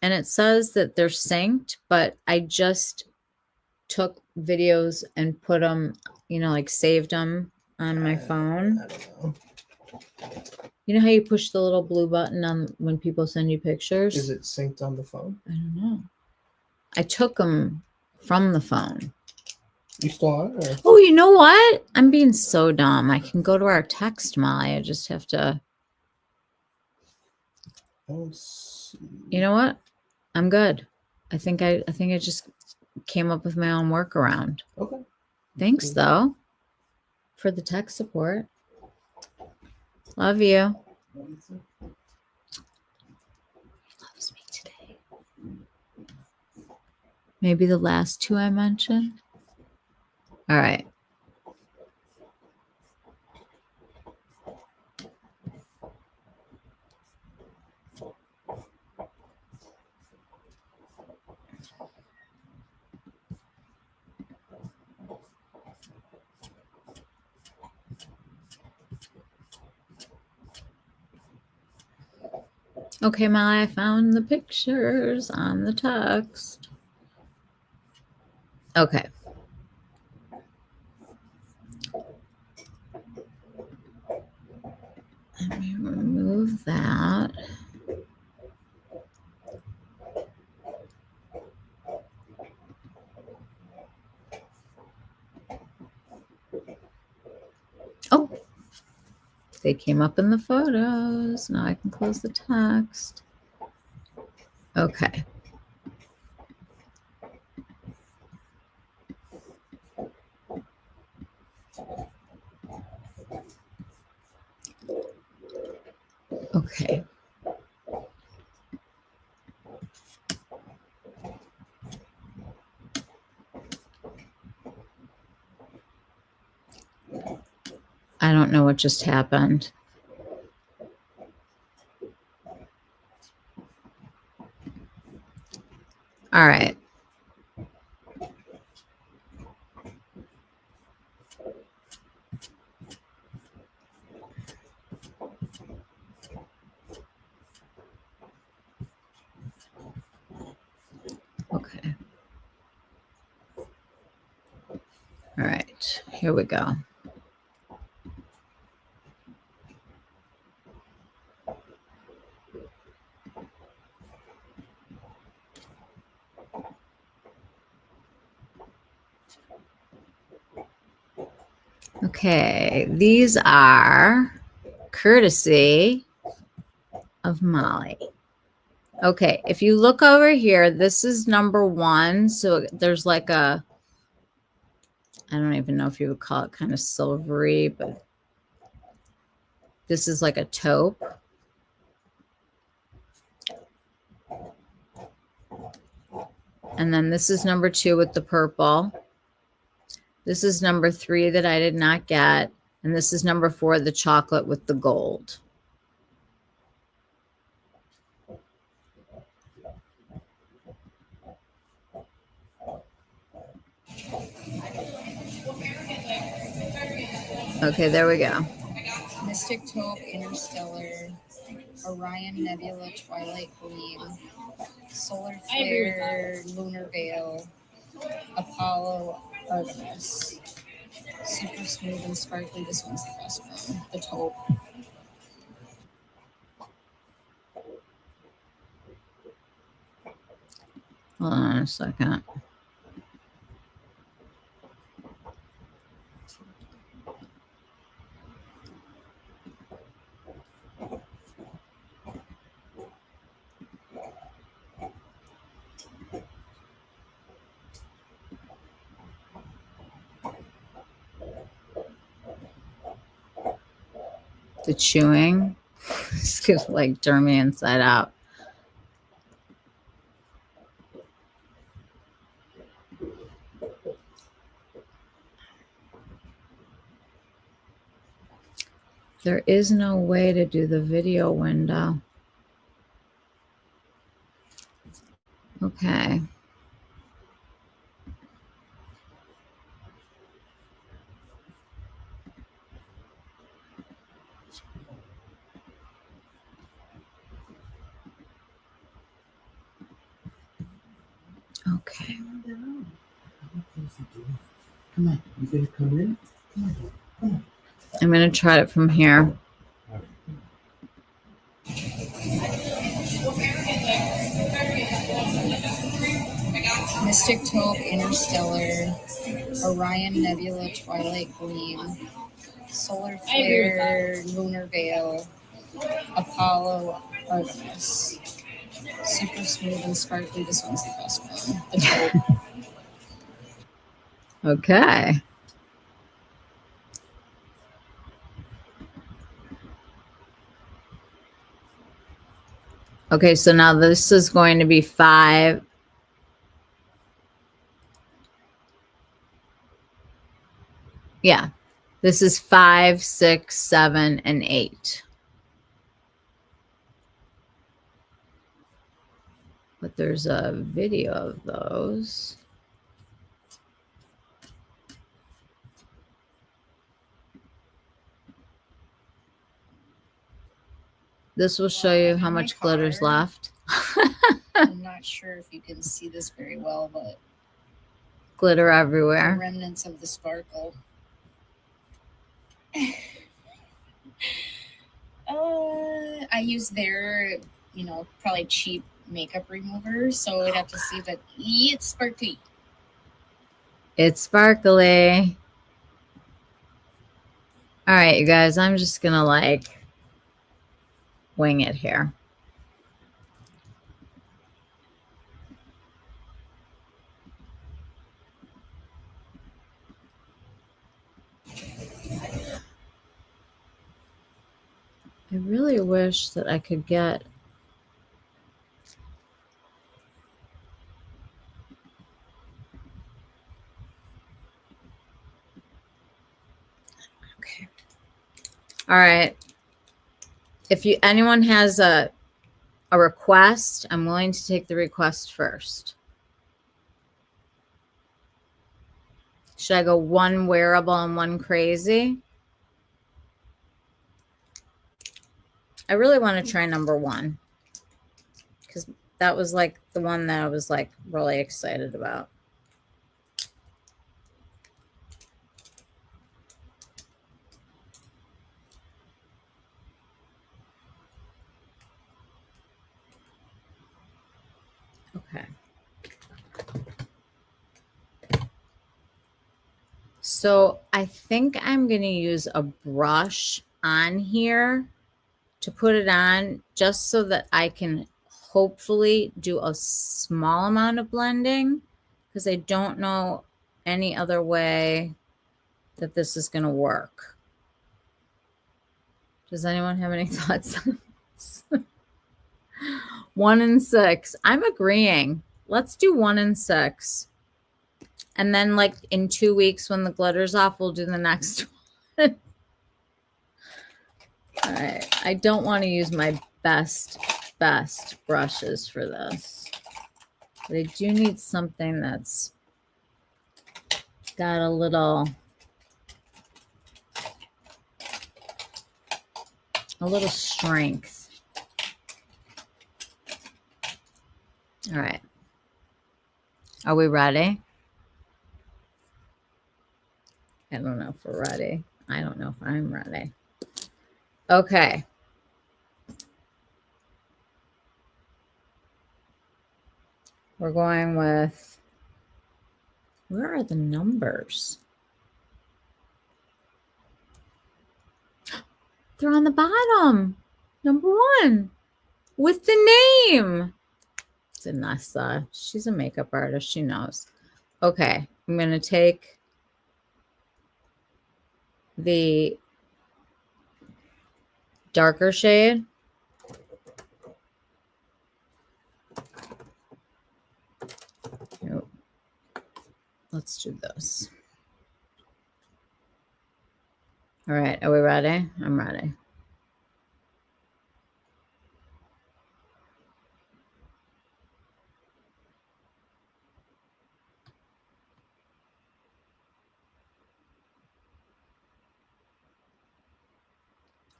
And it says that they're synced, but I just took videos and put them, like saved them on my phone. I don't know. You know how you push the little blue button on when people send you pictures? Is it synced on the phone? I don't know. I took them from the phone. You still on it? Or? Oh, you know what? I'm being so dumb. I can go to our text, Molly. I just have to. You know what? I'm good. I think I just came up with my own workaround. Okay. Thanks, though, for the tech support. Love you. Loves me today. Maybe the last 2 I mentioned. All right. Okay, Molly, I found the pictures on the text. Okay. Let me remove that. Oh, they came up in the photos. Now I can close the text. Okay. Okay. I don't know what just happened. All right. Okay. All right. Here we go. Okay. These are courtesy of Molly. Okay, if you look over here, this is number 1. So there's like a, I don't even know if you would call it kind of silvery, but this is like a taupe. And then this is number 2 with the purple. This is number 3 that I did not get. And this is number 4, the chocolate with the gold. Okay, there we go. Mystic Taupe, Interstellar, Orion Nebula, Twilight Gleam, Solar Flare, Lunar Veil, Apollo, Artemis. Super smooth and sparkly. This one's the best one. The taupe. Hold on a second. The chewing. It's just like turn me inside out. There is no way to do the video window. Okay. Okay. Come on, you gonna come in? I'm going to try it from here. Mystic Taupe, Interstellar, Orion Nebula, Twilight Gleam, Solar Flare, Lunar Veil, Apollo, Artemis. Super smooth and sparkly. This one's the best one. The taupe. Okay. Okay, so now this is going to be 5. Yeah, this is 5, 6, 7, and 8. But there's a video of those. This will show Well, you I'm how in my much glitter's car. left. I'm not sure if you can see this very well, but Glitter the everywhere. remnants of the sparkle. I use their, probably cheap makeup remover, so I'd have to see that it's sparkly. It's sparkly. All right, you guys, I'm just going to like wing it here. I really wish that I could get okay. All right. If anyone has a request, I'm willing to take the request first. Should I go one wearable and one crazy? I really want to try number one because that was like the one that I was like really excited about. Okay. So I think I'm going to use a brush on here to put it on just so that I can hopefully do a small amount of blending because I don't know any other way that this is going to work. Does anyone have any thoughts on this? 1 and 6. I'm agreeing. Let's do 1 and 6. And then like in 2 weeks when the glitter's off, we'll do the next one. All right. I don't want to use my best brushes for this. But I do need something that's got a little strength. All right. Are we ready? I don't know if we're ready. I don't know if I'm ready. Okay. We're going with, where are the numbers? They're on the bottom. Number 1 with the name. It's Vanessa. She's a makeup artist. She knows. Okay. I'm going to take the darker shade. Nope. Let's do this. All right. Are we ready? I'm ready.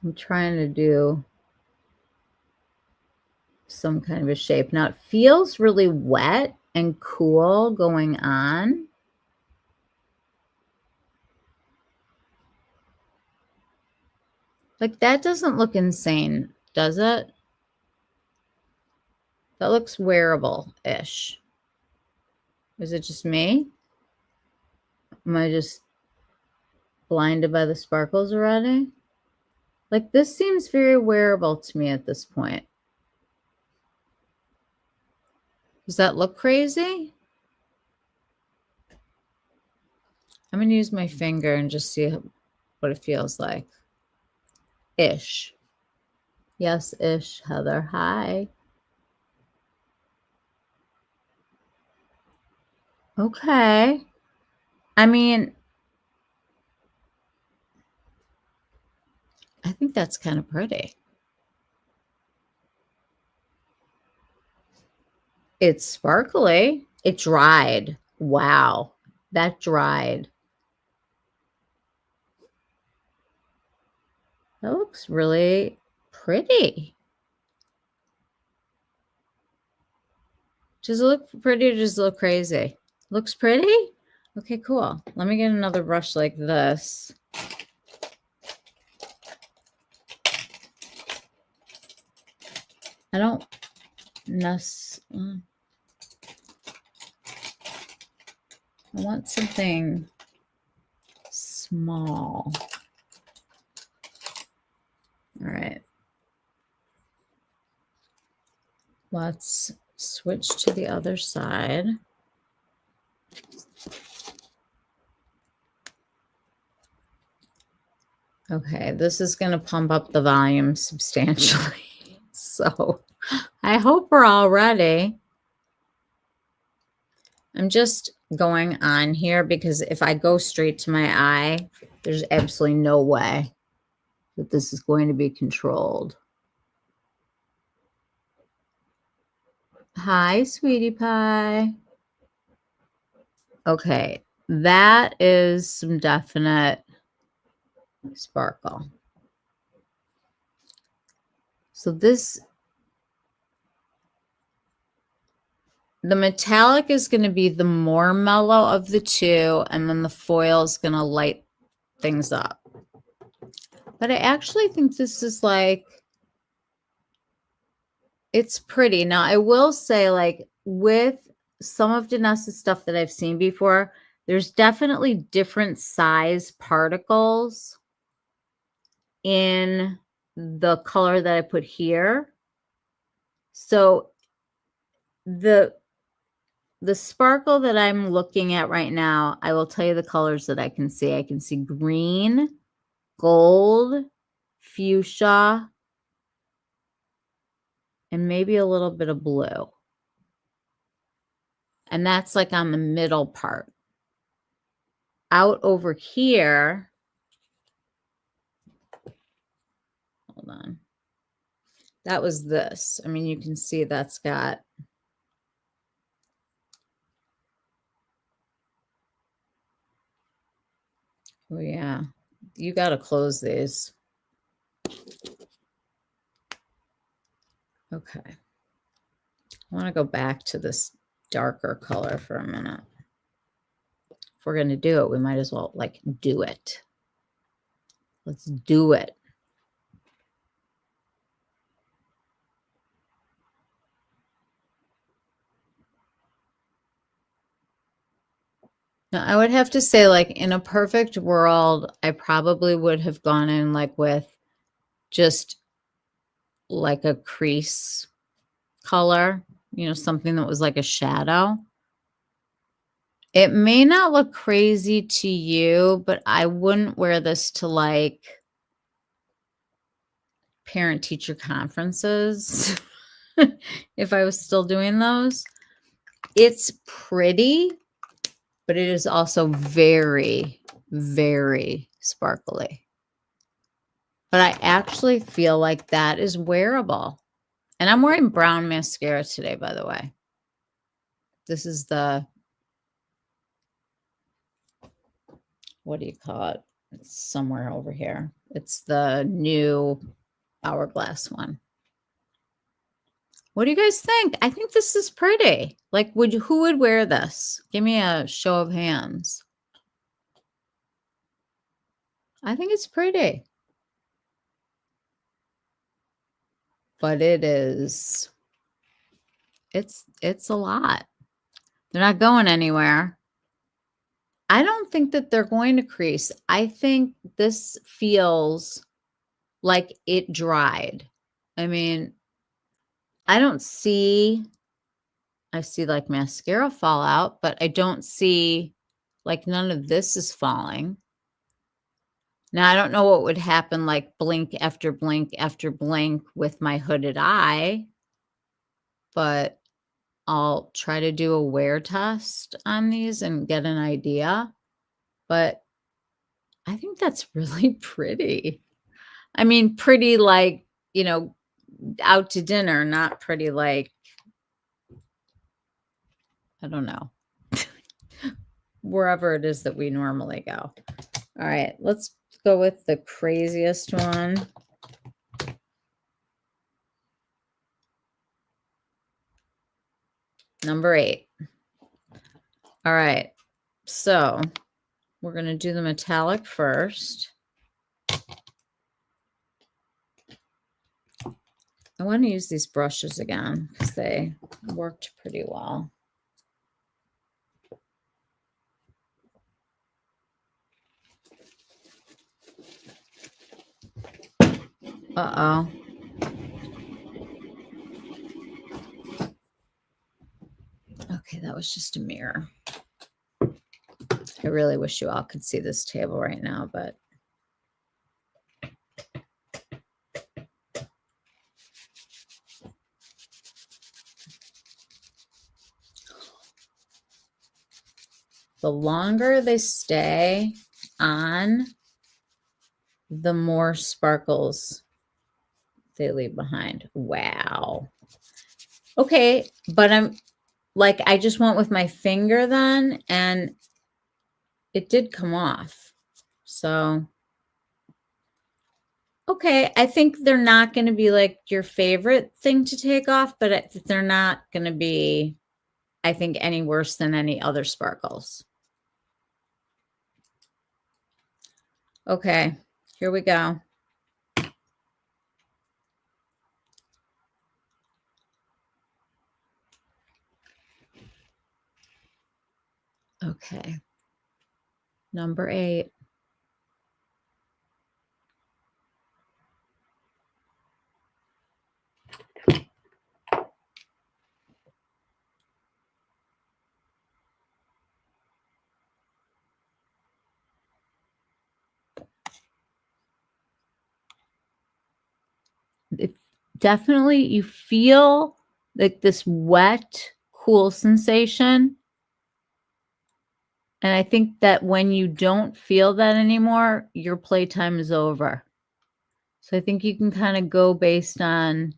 I'm trying to do some kind of a shape. Now it feels really wet and cool going on. Like that doesn't look insane, does it? That looks wearable-ish. Is it just me? Am I just blinded by the sparkles already? Like this seems very wearable to me at this point. Does that look crazy? I'm going to use my finger and just see what it feels like. Ish. Yes, ish, Heather. Hi. Okay. I mean, I think that's kind of pretty. It's sparkly. It dried. Wow. That dried. That looks really pretty. Does it look pretty or does it look crazy? Looks pretty? Okay, cool. Let me get another brush like this. I don't I want something small. All right. Let's switch to the other side. Okay, this is going to pump up the volume substantially. So I hope we're all ready. I'm just going on here because if I go straight to my eye, there's absolutely no way that this is going to be controlled. Hi, sweetie pie. Okay, that is some definite sparkle. So this, the metallic is going to be the more mellow of the two, and then the foil is going to light things up. But I actually think this is like, it's pretty. Now, I will say, like, with some of Danessa's stuff that I've seen before, there's definitely different size particles in the color that I put here. So the sparkle that I'm looking at right now, I will tell you the colors that I can see. I can see green, gold, fuchsia, and maybe a little bit of blue. And that's like on the middle part. Out over here, hold on. That was this. I mean, you can see that's got, oh yeah, you got to close these. Okay. I want to go back to this darker color for a minute. If we're going to do it, we might as well like do it. Let's do it. Now, I would have to say, like, in a perfect world, I probably would have gone in like with just like a crease color, you know, something that was like a shadow. It may not look crazy to you, but I wouldn't wear this to like parent-teacher conferences if I was still doing those. It's pretty, but it is also very, very sparkly. But I actually feel like that is wearable. And I'm wearing brown mascara today, by the way. This is the, what do you call it? It's somewhere over here. It's the new Hourglass one. What do you guys think? I think this is pretty. Like, who would wear this? Give me a show of hands. I think it's pretty. But it is, it's a lot. They're not going anywhere. I don't think that they're going to crease. I think this feels like it dried. I mean, I see like mascara fall out, but I don't see like none of this is falling. Now, I don't know what would happen like blink after blink after blink with my hooded eye, but I'll try to do a wear test on these and get an idea. But I think that's really pretty. I mean, pretty like, you know, out to dinner, not pretty like, I don't know, wherever it is that we normally go. All right, let's go with the craziest one. Number 8. All right. So we're going to do the metallic first. I want to use these brushes again because they worked pretty well. Uh-oh. Okay, that was just a mirror. I really wish you all could see this table right now, but the longer they stay on, the more sparkles they leave behind. Wow. Okay, but I'm like, I just went with my finger then, and it did come off. So, okay, I think they're not going to be like your favorite thing to take off, but they're not going to be, I think, any worse than any other sparkles. Okay, here we go. Okay, number 8. It definitely, you feel like this wet, cool sensation. And I think that when you don't feel that anymore, your playtime is over. So I think you can kind of go based on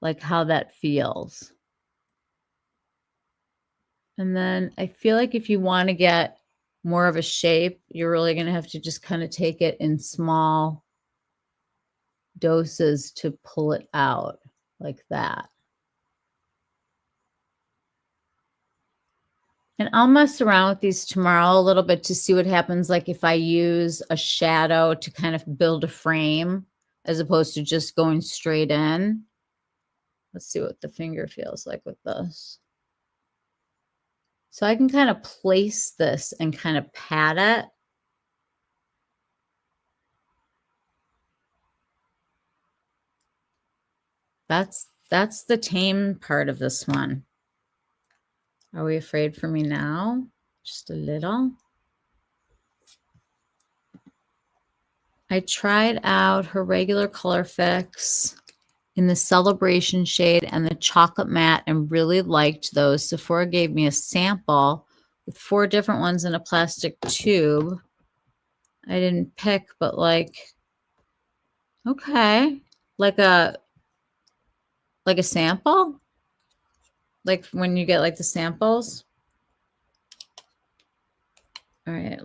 like how that feels. And then I feel like if you want to get more of a shape, you're really going to have to just kind of take it in small doses to pull it out like that. And I'll mess around with these tomorrow a little bit to see what happens, like if I use a shadow to kind of build a frame as opposed to just going straight in. Let's see what the finger feels like with this. So I can kind of place this and kind of pat it. That's the tame part of this one. Are we afraid for me now? Just a little. I tried out her regular color fix in the celebration shade and the chocolate matte and really liked those. Sephora gave me a sample with 4 different ones in a plastic tube. I didn't pick, but like, okay, like a sample, like when you get like the samples. All right,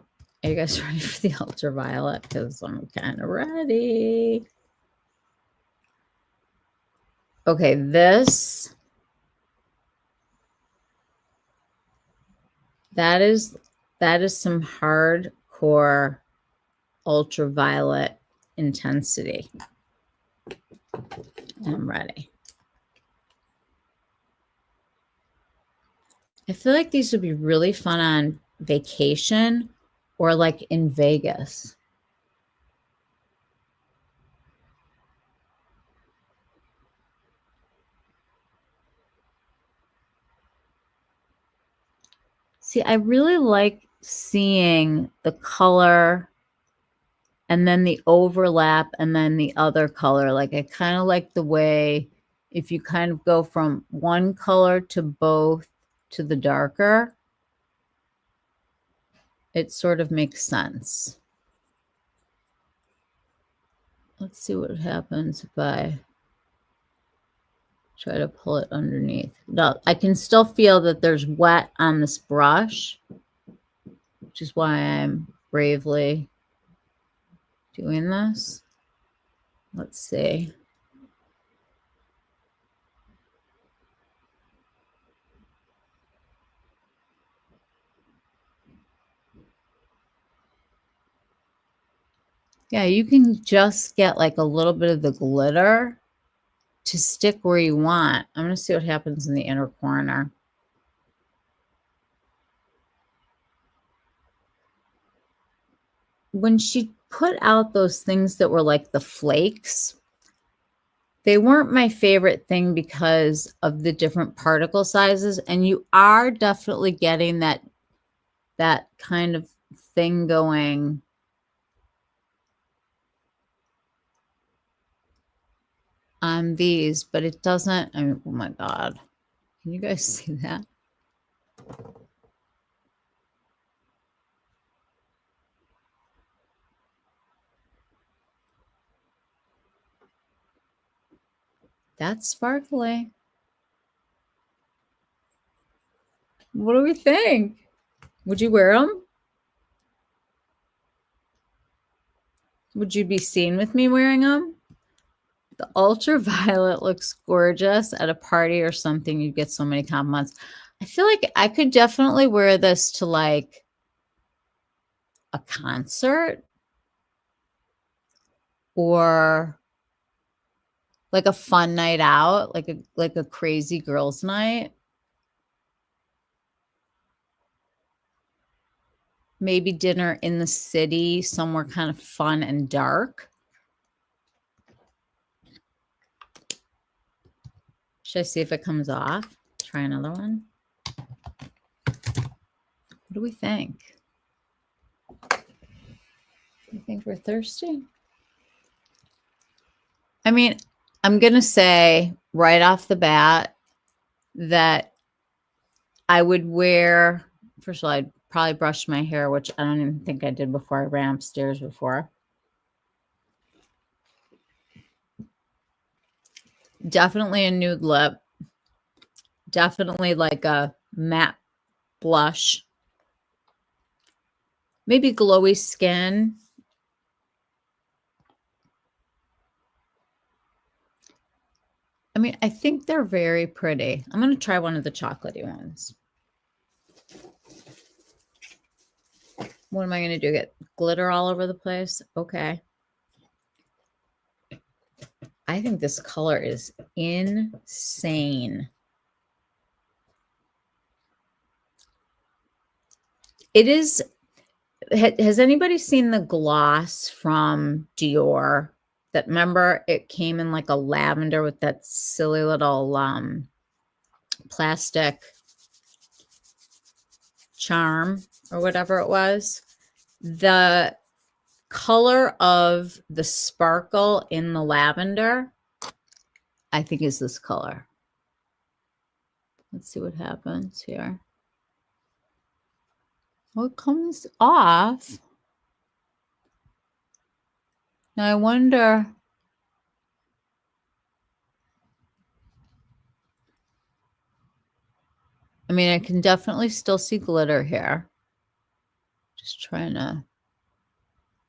are you guys ready for the ultraviolet? Because I'm kind of ready. Okay, that is some hardcore ultraviolet intensity. I'm ready. I feel like these would be really fun on vacation or like in Vegas. See, I really like seeing the color and then the overlap and then the other color. Like I kind of like the way if you kind of go from one color to both to the darker, it sort of makes sense. Let's see what happens if I try to pull it underneath. No, I can still feel that there's wet on this brush, which is why I'm bravely doing this. Let's see. Yeah, you can just get like a little bit of the glitter to stick where you want. I'm going to see what happens in the inner corner. When she put out those things that were like the flakes, they weren't my favorite thing because of the different particle sizes. And you are definitely getting that kind of thing going on these, but it doesn't. I mean, oh my God. Can you guys see that? That's sparkly. What do we think? Would you wear them? Would you be seen with me wearing them? The ultraviolet looks gorgeous at a party or something. You'd get so many compliments. I feel like I could definitely wear this to like a concert or like a fun night out, like a crazy girls' night. Maybe dinner in the city, somewhere kind of fun and dark. Should I see if it comes off? Try another one. What do we think? You think we're thirsty? I mean, I'm going to say right off the bat that I would wear, first of all, I'd probably brush my hair, which I don't even think I did before I ran upstairs before. Definitely a nude lip. Definitely like a matte blush. Maybe glowy skin. I mean, I think they're very pretty. I'm going to try one of the chocolatey ones. What am I going to do? Get glitter all over the place? Okay. I think this color is insane. It is. Has anybody seen the gloss from Dior? That, remember, it came in like a lavender with that silly little plastic charm or whatever it was. The color of the sparkle in the lavender, I think, is this color. Let's see what happens here. Well, it comes off. Now I wonder. I mean, I can definitely still see glitter here. Just trying to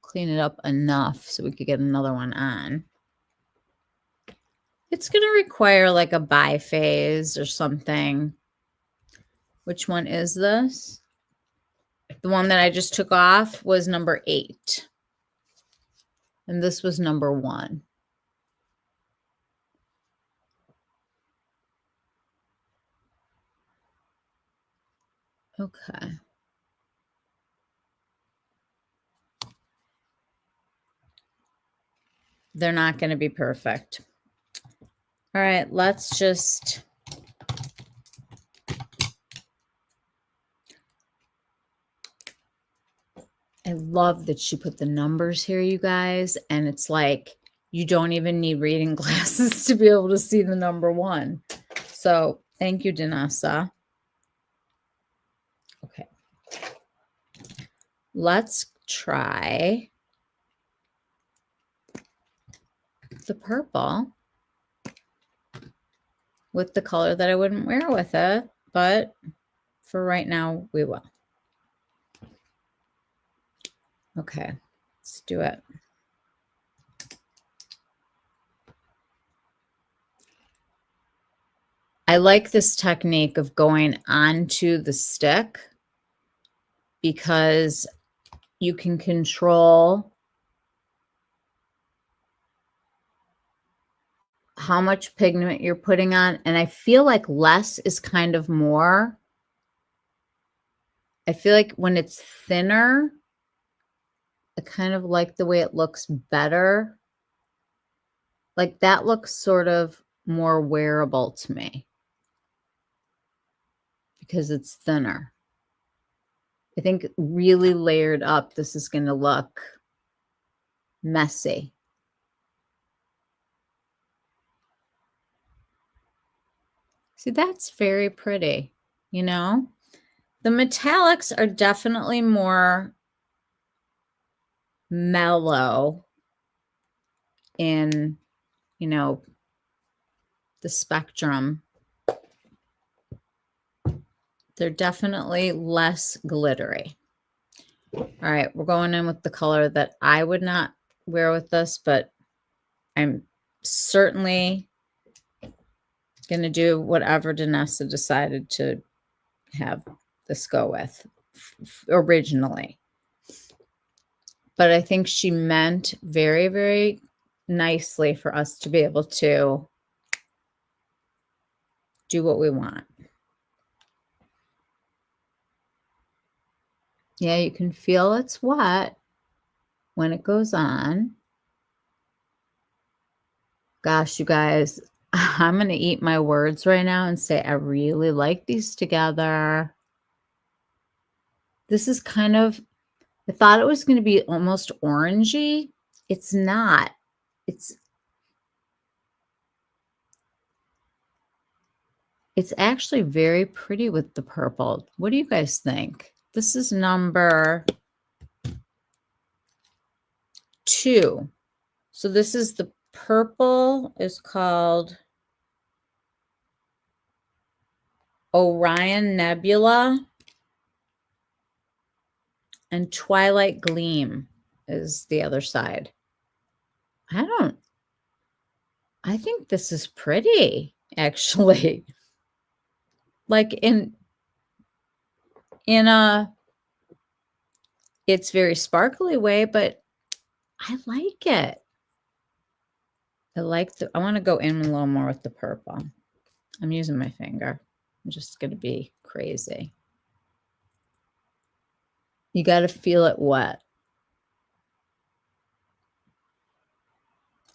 clean it up enough so we could get another one on. It's going to require like a biphase or something. Which one is this? The one that I just took off was number 8. And this was number 1. Okay. They're not going to be perfect. All right, let's just. I love that she put the numbers here, you guys. And it's like, you don't even need reading glasses to be able to see the number 1. So thank you, Danessa. Okay. Let's try the purple with the color that I wouldn't wear with it, but for right now, we will. Okay, let's do it. I like this technique of going onto the stick because you can control how much pigment you're putting on. And I feel like less is kind of more. I feel like when it's thinner, I kind of like the way it looks better. Like that looks sort of more wearable to me because it's thinner. I think really layered up, this is going to look messy. See, that's very pretty, you know? The metallics are definitely more mellow in, you know, the spectrum. They're definitely less glittery. All right, we're going in with the color that I would not wear with this, but I'm certainly going to do whatever Danessa decided to have this go with originally. But I think she meant very, very nicely for us to be able to do what we want. Yeah, you can feel it's wet when it goes on. Gosh, you guys, I'm going to eat my words right now and say I really like these together. This is kind of, I thought it was going to be almost orangey. It's not. It's actually very pretty with the purple. What do you guys think? This is number 2. So this is the purple is called Orion Nebula, and Twilight Gleam is the other side. I think this is pretty, actually. Like in a, it's very sparkly way, but I like it. I want to go in a little more with the purple. I'm using my finger. I'm just going to be crazy. You got to feel it wet.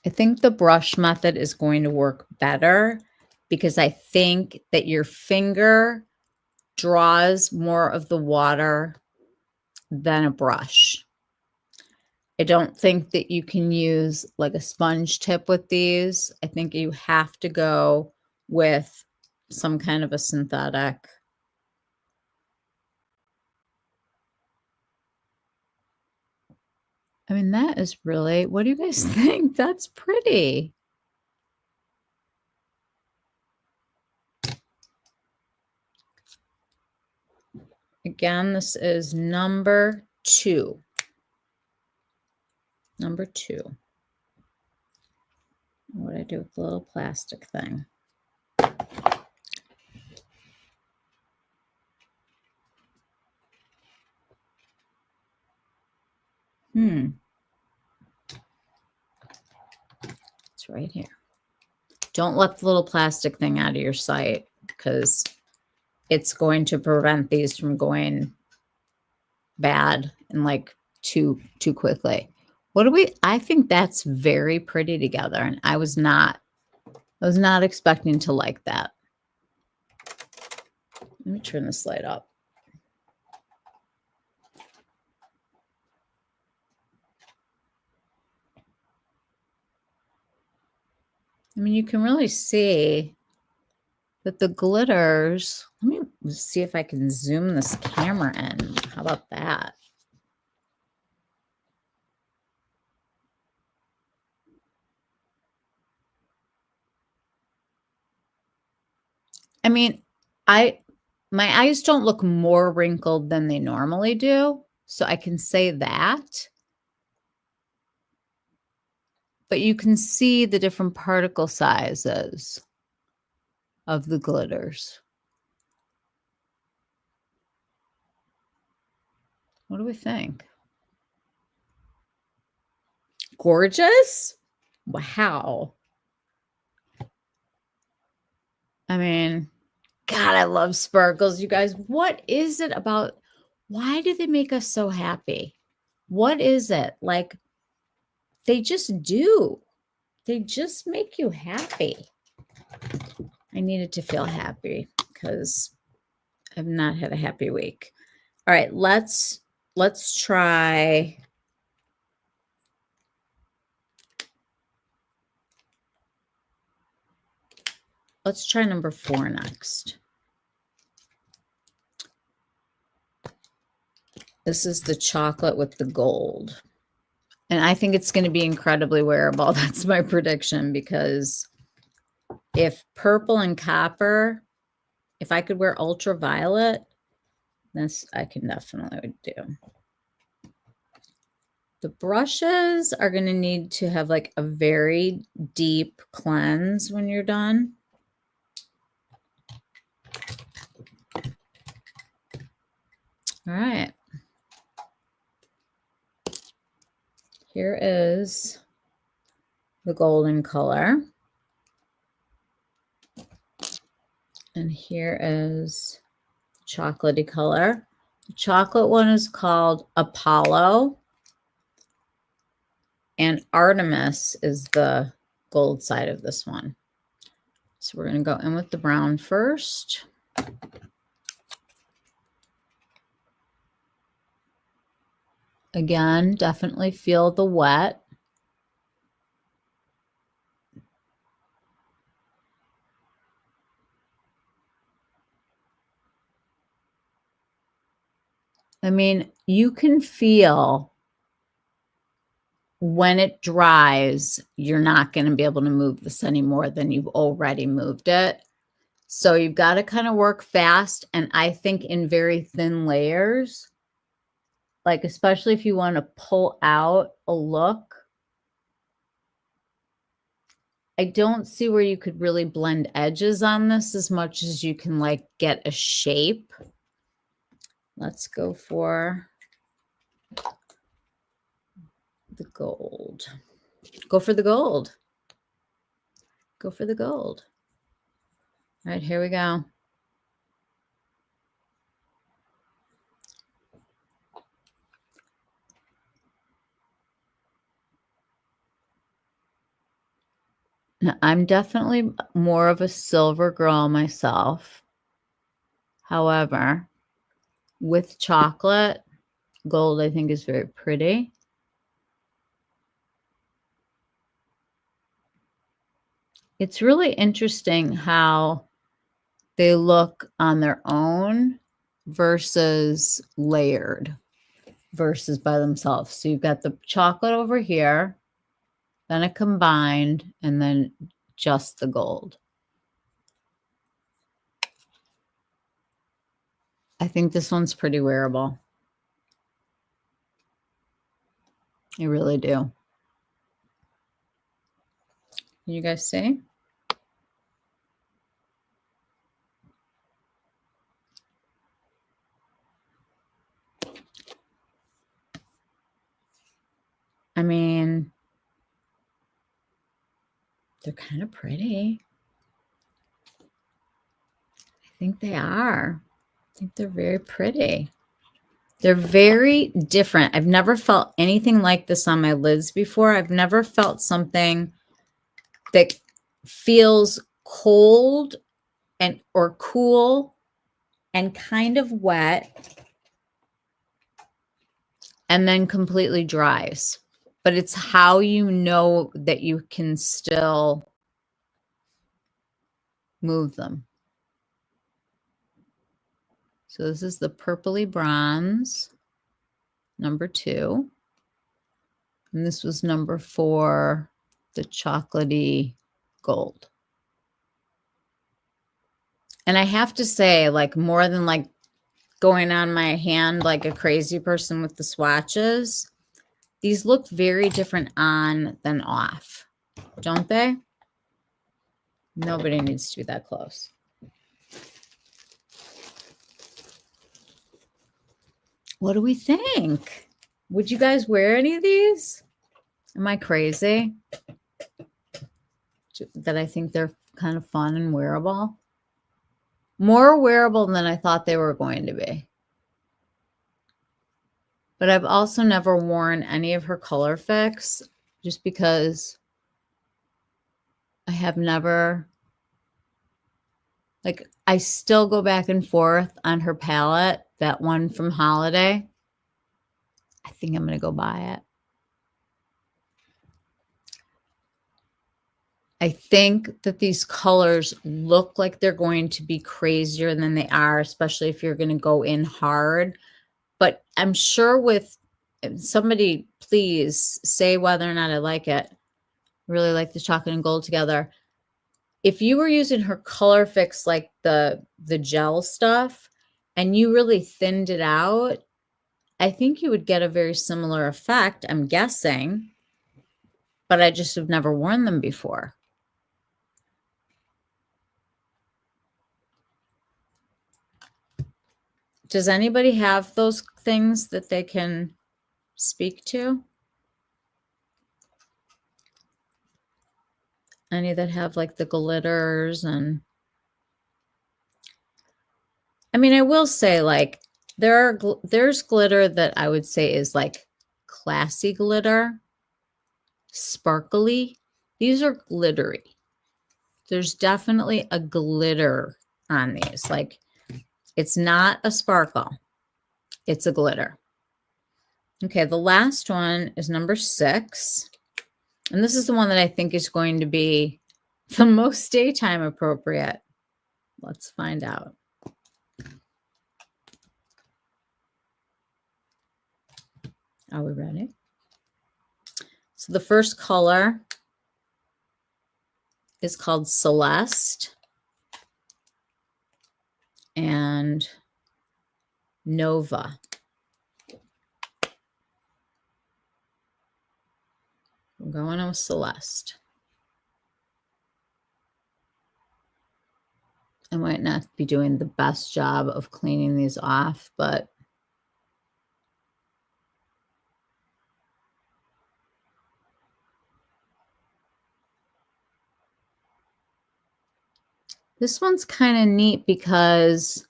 I think the brush method is going to work better because I think that your finger draws more of the water than a brush. I don't think that you can use like a sponge tip with these. I think you have to go with some kind of a synthetic. I mean, that is really, what do you guys think? That's pretty. Again, this is number 2. Number 2. What do I do with the little plastic thing? It's right here. Don't let the little plastic thing out of your sight because it's going to prevent these from going bad and like too quickly. I think that's very pretty together, and I was not expecting to like that. Let me turn this light up. I mean, you can really see that the glitters, let me see if I can zoom this camera in. How about that? I mean, my eyes don't look more wrinkled than they normally do, so I can say that. But you can see the different particle sizes of the glitters. What do we think? Gorgeous? Wow. I mean, God, I love sparkles. You guys, what is it about? Why do they make us so happy? What is it? Like, they just do. They just make you happy. I needed to feel happy because I've not had a happy week. All right, let's try. Let's try number 4 next. This is the chocolate with the gold. And I think it's going to be incredibly wearable. That's my prediction, because if purple and copper, if I could wear ultraviolet, this I can definitely do. The brushes are going to need to have like a very deep cleanse when you're done. All right. Here is the golden color. And here is chocolatey color. The chocolate one is called Apollo. And Artemis is the gold side of this one. So we're going to go in with the brown first. Again, definitely feel the wet. I mean, you can feel when it dries, you're not going to be able to move this any more than you've already moved it. So you've got to kind of work fast. And I think in very thin layers, like especially if you want to pull out a look, I don't see where you could really blend edges on this as much as you can like get a shape. Let's go for the gold. Go for the gold. Go for the gold. All right, here we go. Now, I'm definitely more of a silver girl myself. However, with chocolate, gold I think is very pretty. It's really interesting how they look on their own versus layered versus by themselves. So you've got the chocolate over here, then a combined, and then just the gold. I think this one's pretty wearable. I really do. Can you guys see? I mean, they're kind of pretty. I think they are. I think they're very pretty. They're very different. I've never felt anything like this on my lids before. I've never felt something that feels cold and or cool and kind of wet and then completely dries. But it's how you know that you can still move them. So this is the purpley bronze, number 2. And this was number 4, the chocolatey gold. And I have to say, like, more than like going on my hand like a crazy person with the swatches, these look very different on than off, don't they? Nobody needs to be that close. What do we think? Would you guys wear any of these? Am I crazy that I think they're kind of fun and wearable? more wearable than I thought they were going to be. But I've also never worn any of her color fix just because I have never, like, I still go back and forth on her palette, that one from Holiday. I think I'm going to go buy it. I think that these colors look like they're going to be crazier than they are, especially if you're going to go in hard. But I'm sure with somebody, please say whether or not I like it. Really like the chocolate and gold together. If you were using her color fix, like the gel stuff, and you really thinned it out, I think you would get a very similar effect, I'm guessing, but I just have never worn them before. Does anybody have those things that they can speak to? Any that have like the glitters? And I mean, I will say, like, there's glitter that I would say is like classy glitter, sparkly. These are glittery. There's definitely a glitter on these. Like, it's not a sparkle, it's a glitter. Okay, the last one is number 6. And this is the one that I think is going to be the most daytime appropriate. Let's find out. Are we ready? So the first color is called Celeste and Nova. I'm going with Celeste. I might not be doing the best job of cleaning these off, but this one's kind of neat because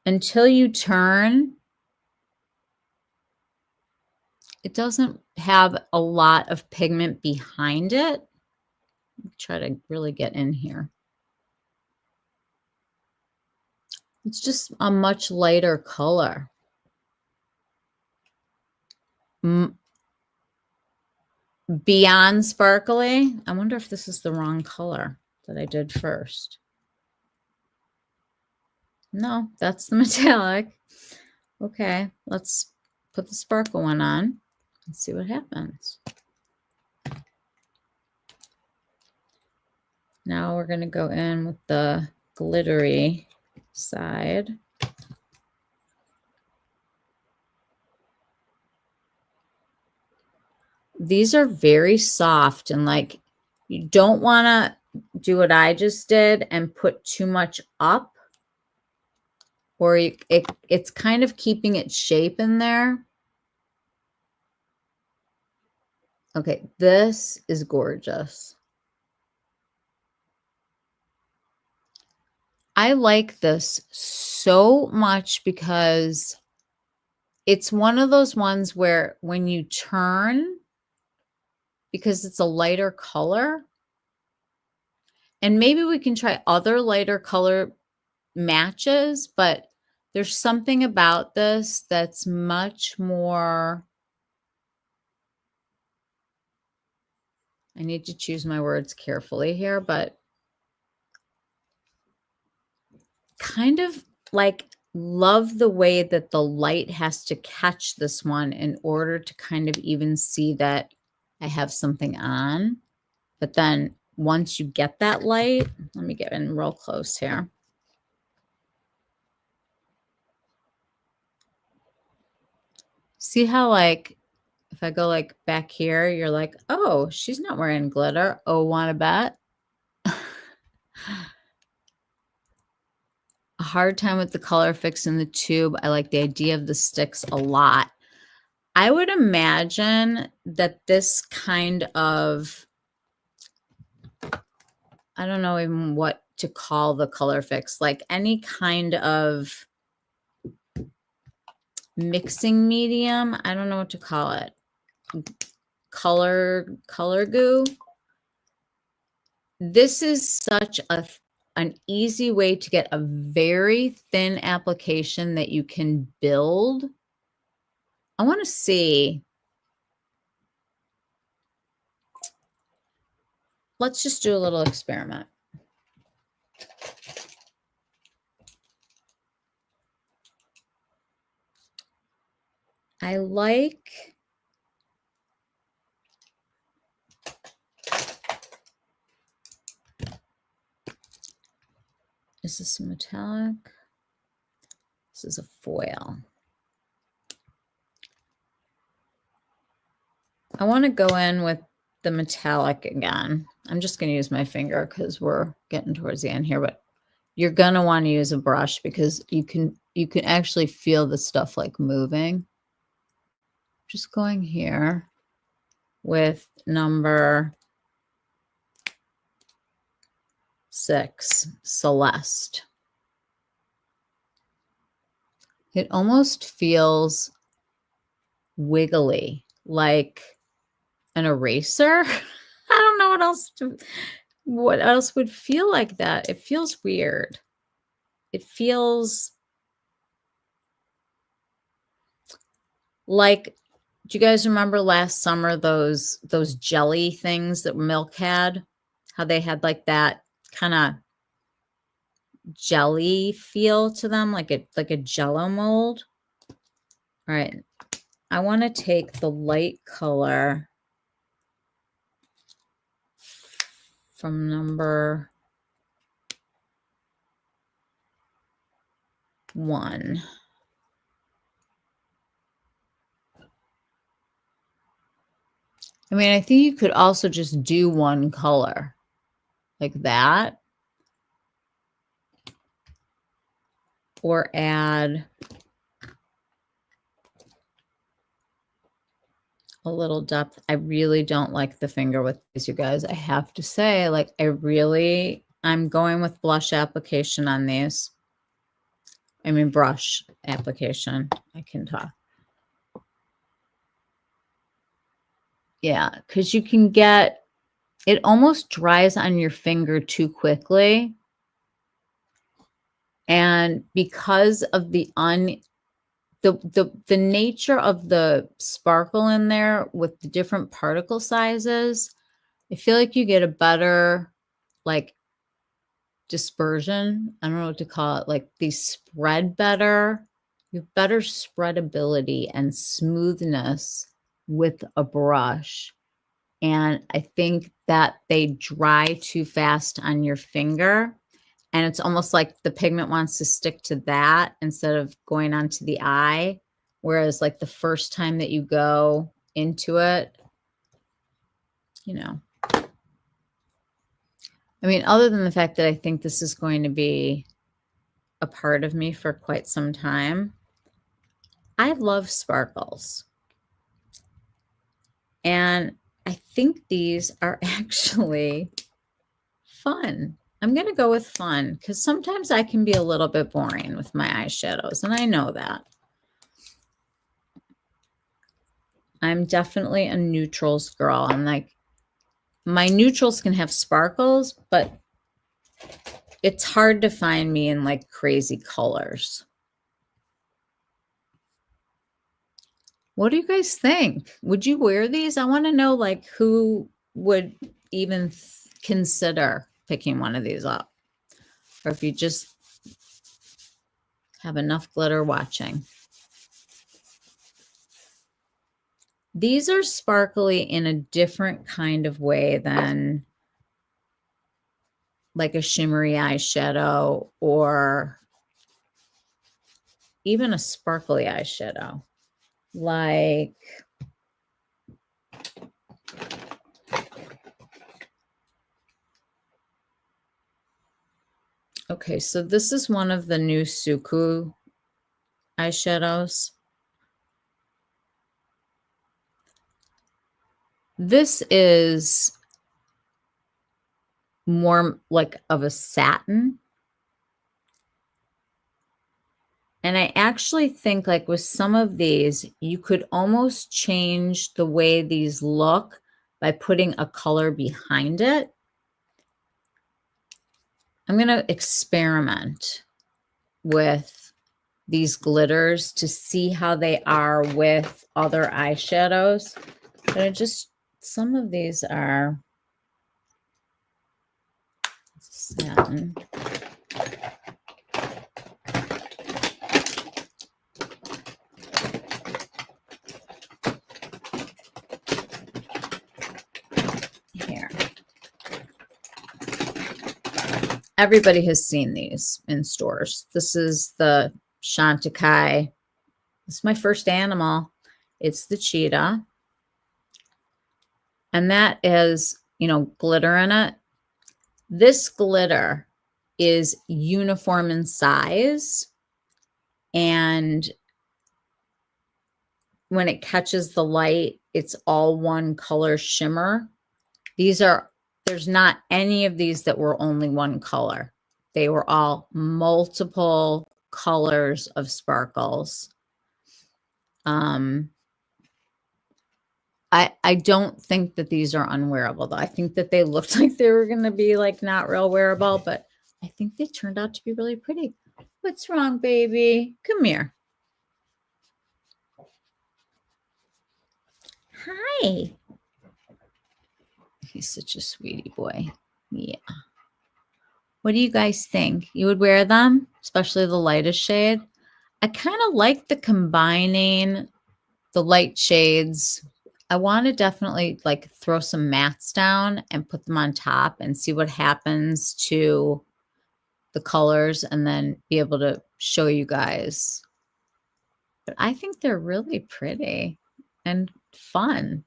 until you turn, it doesn't have a lot of pigment behind it. Try to really get in here. It's just a much lighter color. Beyond sparkly. I wonder if this is the wrong color that I did first. No, that's the metallic. Okay, let's put the sparkle one on and see what happens. Now we're going to go in with the glittery side. These are very soft, and like, you don't want to do what I just did and put too much up, or it's kind of keeping its shape in there. Okay, this is gorgeous. I like this so much because it's one of those ones where when you turn, because it's a lighter color, and maybe we can try other lighter color matches, but there's something about this that's much more, I need to choose my words carefully here, but kind of like love the way that the light has to catch this one in order to kind of even see that I have something on. But then once you get that light, let me get in real close here. See how, like, if I go like back here, you're like, oh, she's not wearing glitter. Oh, want to bet? A hard time with the color fix in the tube. I like the idea of the sticks a lot. I would imagine that this kind of, I don't know even what to call the color fix. Like any kind of mixing medium. I don't know what to call it. Color goo. This is such an easy way to get a very thin application that you can build. I want to see. Let's just do a little experiment. I like is this a metallic? This is a foil. I want to go in with the metallic again. I'm just going to use my finger because we're getting towards the end here, but you're going to want to use a brush because you can actually feel the stuff like moving. Just going here with number 6, Celeste. It almost feels wiggly, like an eraser. I don't know what else would feel like that. It feels weird. It feels like, do you guys remember last summer those jelly things that Milk had? How they had like that kind of jelly feel to them, like a jello mold. All right. I want to take the light color from number 1. I mean, I think you could also just do one color like that, or add a little depth. I really don't like the finger with these, you guys. I have to say, like, I'm going with blush application on these. I mean, brush application. I can talk. Yeah, because you can get, it almost dries on your finger too quickly. And because of the nature of the sparkle in there with the different particle sizes, I feel like you get a better like dispersion. I don't know what to call it. Like these spread better. You have better spreadability and smoothness with a brush. And I think that they dry too fast on your finger. And it's almost like the pigment wants to stick to that instead of going onto the eye. Whereas like the first time that you go into it, you know. I mean, other than the fact that I think this is going to be a part of me for quite some time, I love sparkles. And I think these are actually fun. I'm going to go with fun because sometimes I can be a little bit boring with my eyeshadows, and I know that. I'm definitely a neutrals girl. I'm like, my neutrals can have sparkles, but it's hard to find me in like crazy colors. What do you guys think? Would you wear these? I want to know like who would even consider picking one of these up, or if you just have enough glitter watching. These are sparkly in a different kind of way than like a shimmery eyeshadow or even a sparkly eyeshadow. Like, okay, so this is one of the new Suku eyeshadows. This is more like of a satin. And I actually think like with some of these, you could almost change the way these look by putting a color behind it. I'm going to experiment with these glitters to see how they are with other eyeshadows. But some of these are satin. Here. Everybody has seen these in stores. This is the Chantecaille. This is my first animal. It's the cheetah. And that is, glitter in it. This glitter is uniform in size. And when it catches the light, it's all one color shimmer. There's not any of these that were only one color. They were all multiple colors of sparkles. I don't think that these are unwearable though. I think that they looked like they were going to be like not real wearable, but I think they turned out to be really pretty. What's wrong, baby? Come here. Hi. He's such a sweetie boy. Yeah. What do you guys think? You would wear them, especially the lightest shade? I kind of like the combining the light shades. I want to definitely like throw some mattes down and put them on top and see what happens to the colors and then be able to show you guys. But I think they're really pretty and fun.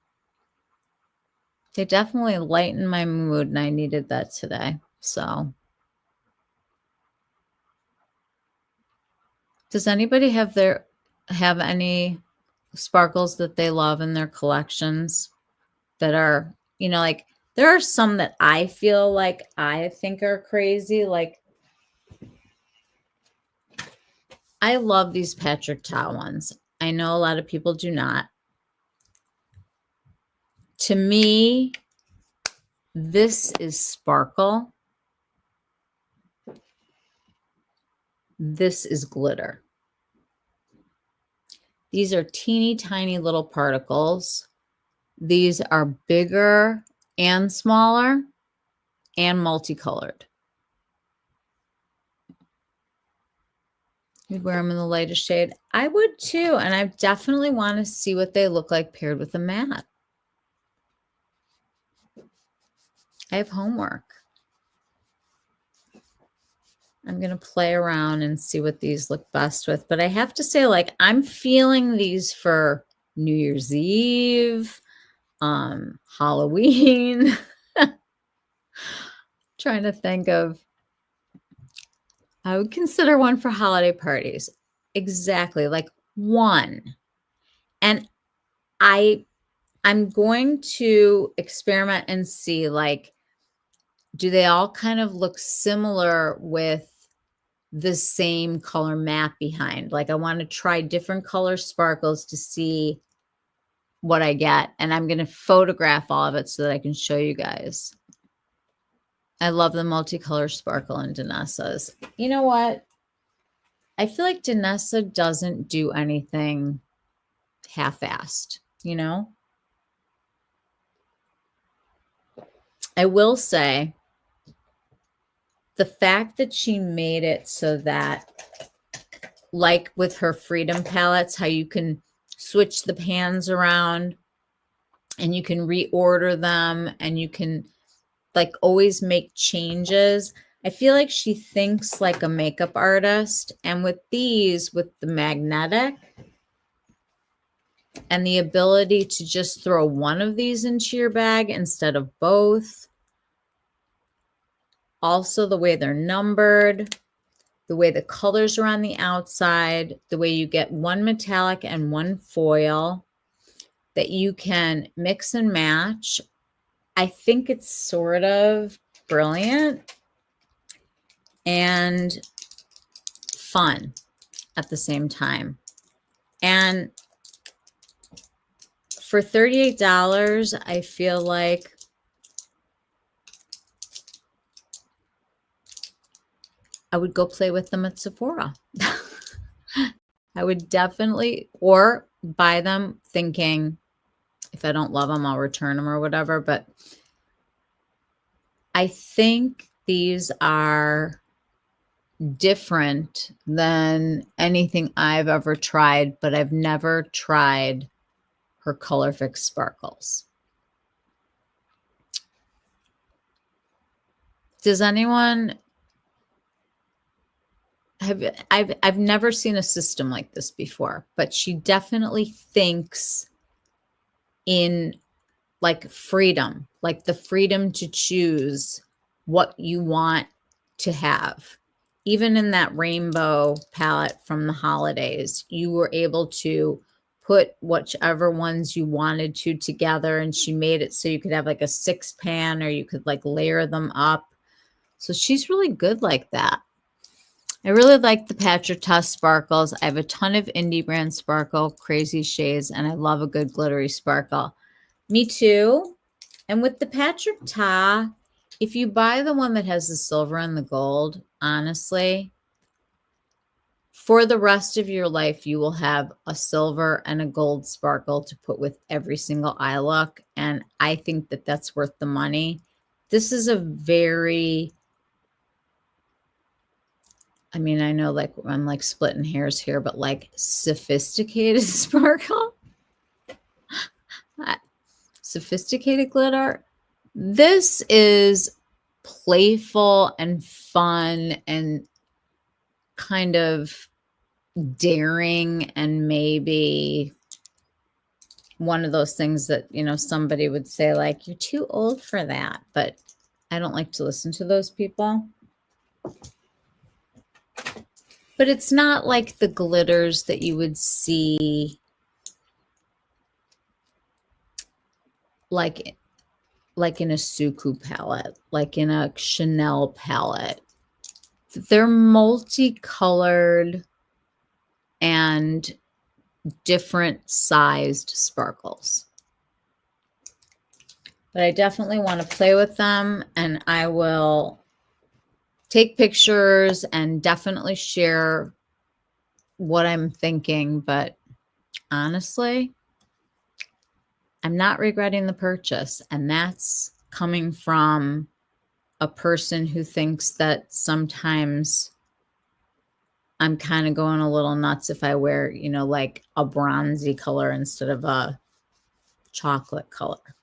They definitely lighten my mood and I needed that today. So does anybody have any sparkles that they love in their collections that are, like there are some that I feel like I think are crazy. Like I love these Patrick Ta ones. I know a lot of people do not. To me, this is sparkle. This is glitter. These are teeny tiny little particles. These are bigger and smaller and multicolored. You'd wear them in the lightest shade. I would too. And I definitely want to see what they look like paired with a matte. I have homework. I'm going to play around and see what these look best with. But I have to say, like, I'm feeling these for New Year's Eve, Halloween. Trying to think of, I would consider one for holiday parties. Exactly, like one. And I'm going to experiment and see, like, do they all kind of look similar with the same color matte behind? Like I want to try different color sparkles to see what I get. And I'm going to photograph all of it so that I can show you guys. I love the multicolor sparkle in Danessa's. You know what? I feel like Danessa doesn't do anything half-assed, I will say the fact that she made it so that, like with her Freedom palettes, how you can switch the pans around and you can reorder them and you can like always make changes. I feel like she thinks like a makeup artist. And with these, with the magnetic and the ability to just throw one of these into your bag instead of both. Also, the way they're numbered, the way the colors are on the outside, the way you get one metallic and one foil that you can mix and match. I think it's sort of brilliant and fun at the same time. And for $38, I feel like I would go play with them at Sephora. I would definitely, or buy them thinking if I don't love them, I'll return them or whatever. But I think these are different than anything I've ever tried, but I've never tried her Color Fix sparkles. Does anyone have, I've never seen a system like this before, but she definitely thinks in like freedom, like the freedom to choose what you want to have. Even in that rainbow palette from the holidays, you were able to put whichever ones you wanted to together, and she made it so you could have like a 6-pan, or you could like layer them up. So she's really good like that. I really like the Patrick Ta sparkles. I have a ton of indie brand sparkle, crazy shades, and I love a good glittery sparkle. Me too. And with the Patrick Ta, if you buy the one that has the silver and the gold, honestly, for the rest of your life, you will have a silver and a gold sparkle to put with every single eye look. And I think that that's worth the money. This is a very, I mean, I know like I'm like splitting hairs here, but like sophisticated sparkle, sophisticated glitter. This is playful and fun and kind of daring, and maybe one of those things that, you know, somebody would say like, you're too old for that. But I don't like to listen to those people. But it's not like the glitters that you would see like in a Suku palette, like in a Chanel palette. They're multicolored and different sized sparkles. But I definitely want to play with them, and I will take pictures and definitely share what I'm thinking. But honestly, I'm not regretting the purchase. And that's coming from a person who thinks that sometimes I'm kind of going a little nuts if I wear, you know, like a bronzy color instead of a chocolate color.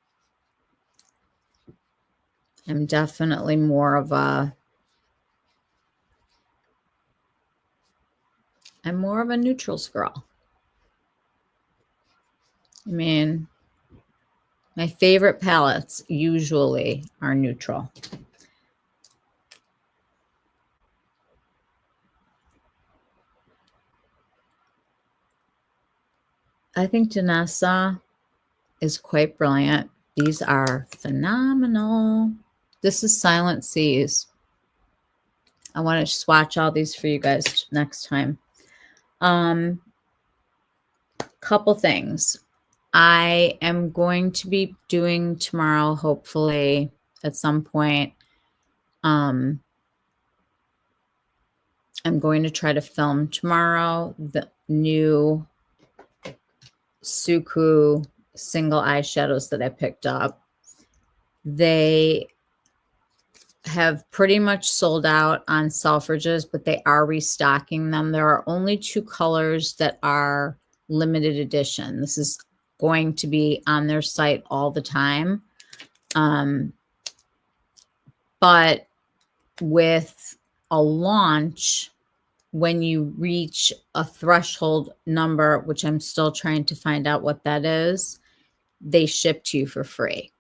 I'm definitely more of a, I'm more of a neutrals girl. I mean, my favorite palettes usually are neutral. I think Danessa is quite brilliant. These are phenomenal. This is Silent Seas. I want to swatch all these for you guys next time. Couple things. I am going to be doing tomorrow, hopefully at some point. I'm going to try to film tomorrow the new Suku single eyeshadows that I picked up. They have pretty much sold out on Selfridges, but they are restocking them. There are only 2 colors that are limited edition. This is going to be on their site all the time. But with a launch, when you reach a threshold number, which I'm still trying to find out what that is, they ship to you for free.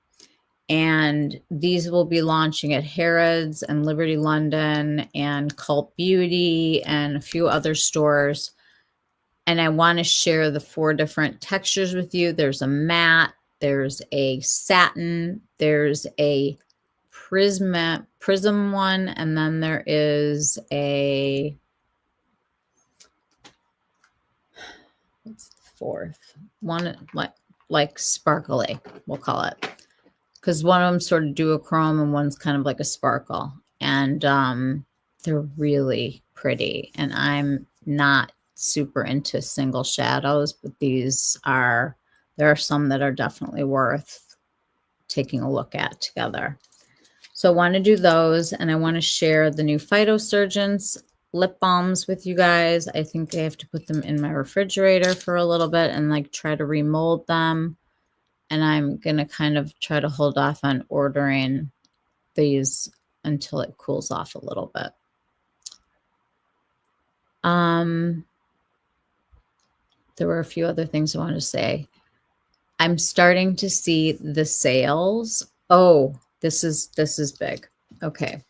And these will be launching at Harrods and Liberty London and Cult Beauty and a few other stores. And I want to share the 4 different textures with you. There's a matte, there's a satin, there's a prism one, and then there is a, what's the fourth one? Like sparkly, we'll call it, because one of them sort of duochrome and one's kind of like a sparkle, and they're really pretty. And I'm not super into single shadows, but there are some that are definitely worth taking a look at together. So I want to do those, and I want to share the new Phytosurgence lip balms with you guys. I think I have to put them in my refrigerator for a little bit and like try to remold them. And I'm going to kind of try to hold off on ordering these until it cools off a little bit. There were a few other things I wanted to say. I'm starting to see the sales. Oh, this is big. Okay.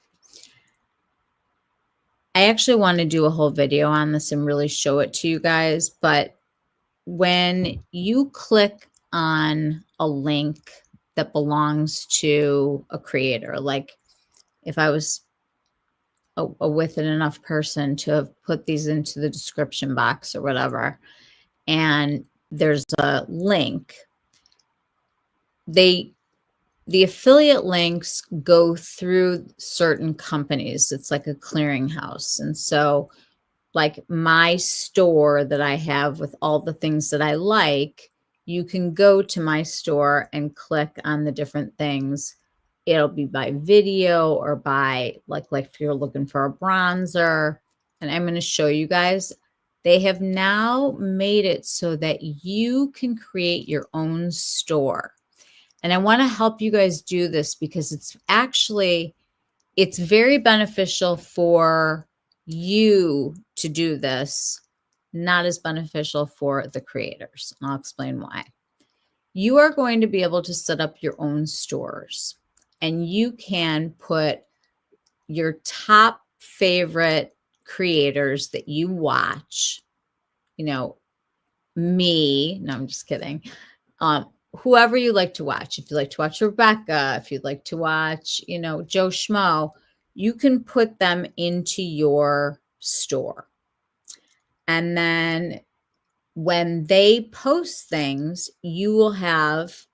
I actually want to do a whole video on this and really show it to you guys. But when you click on a link that belongs to a creator, like if I was a with it enough person to have put these into the description box or whatever, and there's a link, the affiliate links go through certain companies. It's like a clearinghouse. And so like my store that I have with all the things that I like, you can go to my store and click on the different things. It'll be by video or by like if you're looking for a bronzer. And I'm going to show you guys. They have now made it so that you can create your own store. And I want to help you guys do this because it's very beneficial for you to do this, not as beneficial for the creators. And I'll explain why. You are going to be able to set up your own stores, and you can put your top favorite creators that you watch, me, no, I'm just kidding. Whoever you like to watch. If you like to watch Rebecca, if you'd like to watch, Joe Schmo, you can put them into your store. And then when they post things, you will have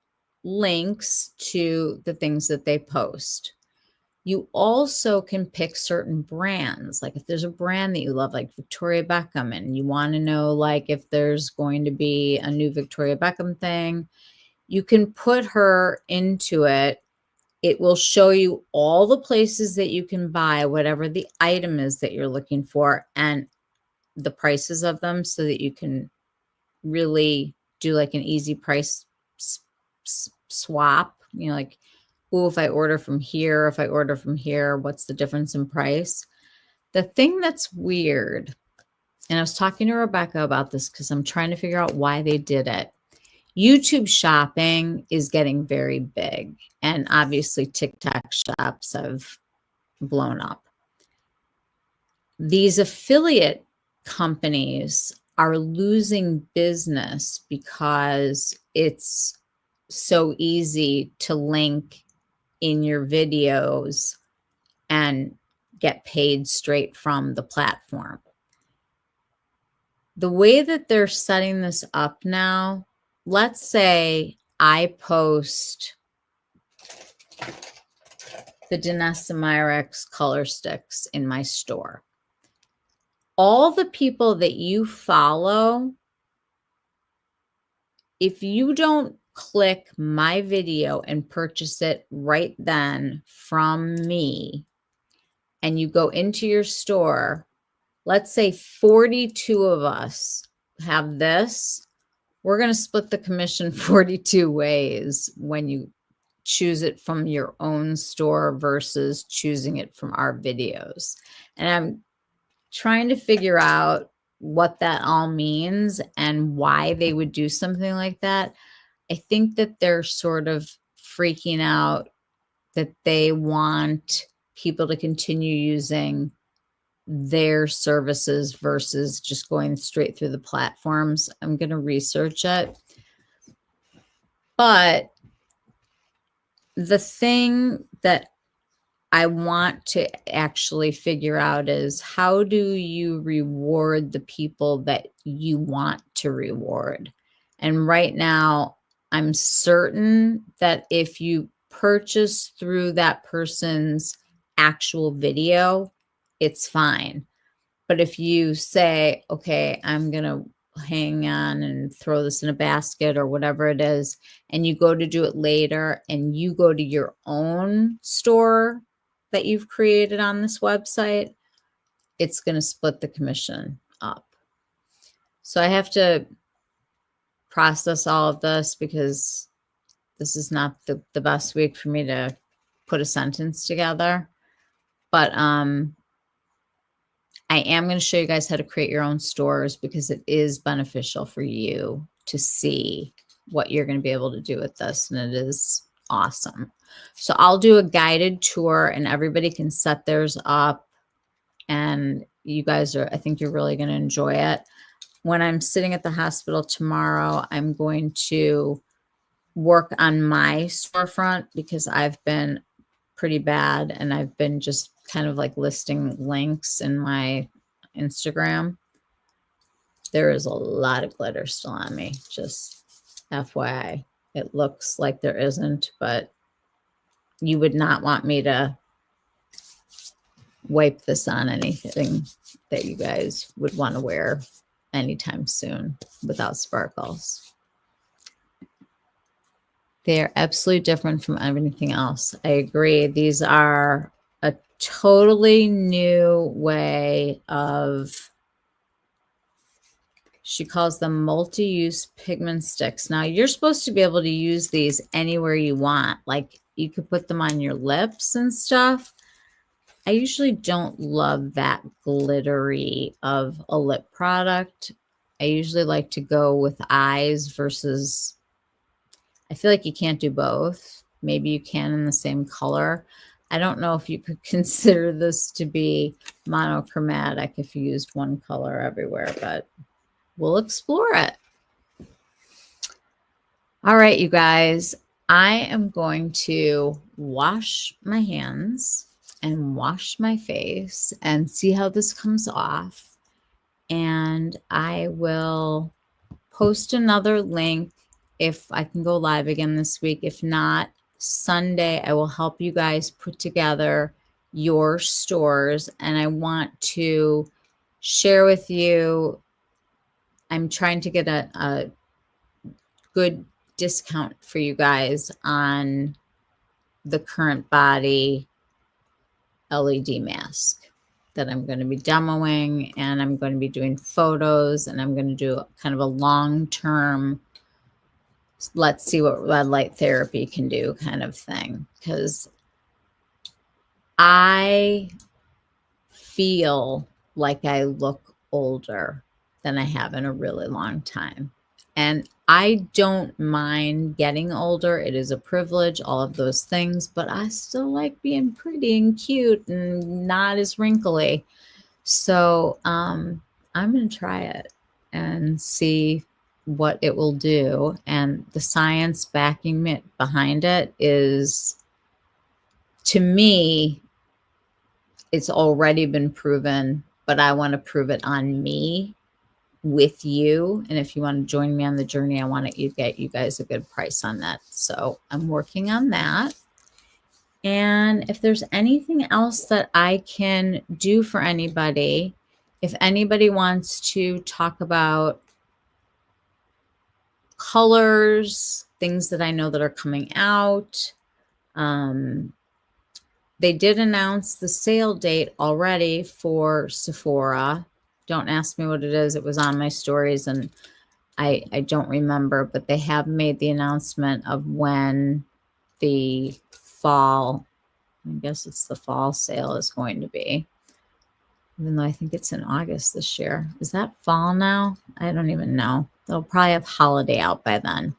links to the things that they post. You also can pick certain brands. Like if there's a brand that you love, like Victoria Beckham, and you want to know like if there's going to be a new Victoria Beckham thing, you can put her into it. It will show you all the places that you can buy whatever the item is that you're looking for and the prices of them, so that you can really do like an easy price swap. Like, oh, if I order from here, what's the difference in price? The thing that's weird, and I was talking to Rebecca about this because I'm trying to figure out why they did it. YouTube shopping is getting very big, and obviously TikTok shops have blown up. These affiliate companies are losing business because it's so easy to link in your videos and get paid straight from the platform. The way that they're setting this up now, let's say I post the Danessa Myrex color sticks in my store. All the people that you follow, if you don't click my video and purchase it right then from me, and you go into your store, let's say 42 of us have this, we're going to split the commission 42 ways when you choose it from your own store versus choosing it from our videos. And I'm trying to figure out what that all means and why they would do something like that. I think that they're sort of freaking out that they want people to continue using their services versus just going straight through the platforms. I'm going to research it. But the thing that I want to actually figure out is how do you reward the people that you want to reward? And right now, I'm certain that if you purchase through that person's actual video, it's fine. But if you say, okay, I'm going to hang on and throw this in a basket or whatever it is, and you go to do it later and you go to your own store that you've created on this website, it's going to split the commission up. So I have to process all of this because this is not the best week for me to put a sentence together. But I am going to show you guys how to create your own stores because it is beneficial for you to see what you're going to be able to do with this. And it is awesome. So I'll do a guided tour and everybody can set theirs up. And you guys are, I think you're really going to enjoy it. When I'm sitting at the hospital tomorrow, I'm going to work on my storefront because I've been pretty bad and I've been just kind of like listing links in my Instagram. There is a lot of glitter still on me, just FYI. It looks like there isn't, but you would not want me to wipe this on anything that you guys would want to wear anytime soon without sparkles. They're absolutely different from everything else. I agree. These are a totally new way of, she calls them multi-use pigment sticks. Now you're supposed to be able to use these anywhere you want. Like you could put them on your lips and stuff. I usually don't love that glittery of a lip product. I usually like to go with eyes versus, I feel like you can't do both. Maybe you can in the same color. I don't know if you could consider this to be monochromatic if you used one color everywhere, but we'll explore it. All right, you guys, I am going to wash my hands and wash my face and see how this comes off. And I will post another link if I can go live again this week. If not, Sunday, I will help you guys put together your stores. And I want to share with you, I'm trying to get a good discount for you guys on the Current Body LED mask that I'm going to be demoing, and I'm going to be doing photos, and I'm going to do kind of a long-term, let's see what red light therapy can do kind of thing. Because I feel like I look older than I have in a really long time. And I don't mind getting older. It is a privilege, all of those things, but I still like being pretty and cute and not as wrinkly. So I'm going to try it and see what it will do. And the science backing it behind it is, to me, it's already been proven, but I want to prove it on me with you. And if you want to join me on the journey, I want to get you guys a good price on that. So I'm working on that. And if there's anything else that I can do for anybody, if anybody wants to talk about colors, things that I know that are coming out, they did announce the sale date already for Sephora. Don't ask me what it is. It was on my stories and I don't remember, but they have made the announcement of when the fall, I guess it's the fall sale is going to be. Even though I think it's in August this year. Is that fall now? I don't even know. They'll probably have holiday out by then.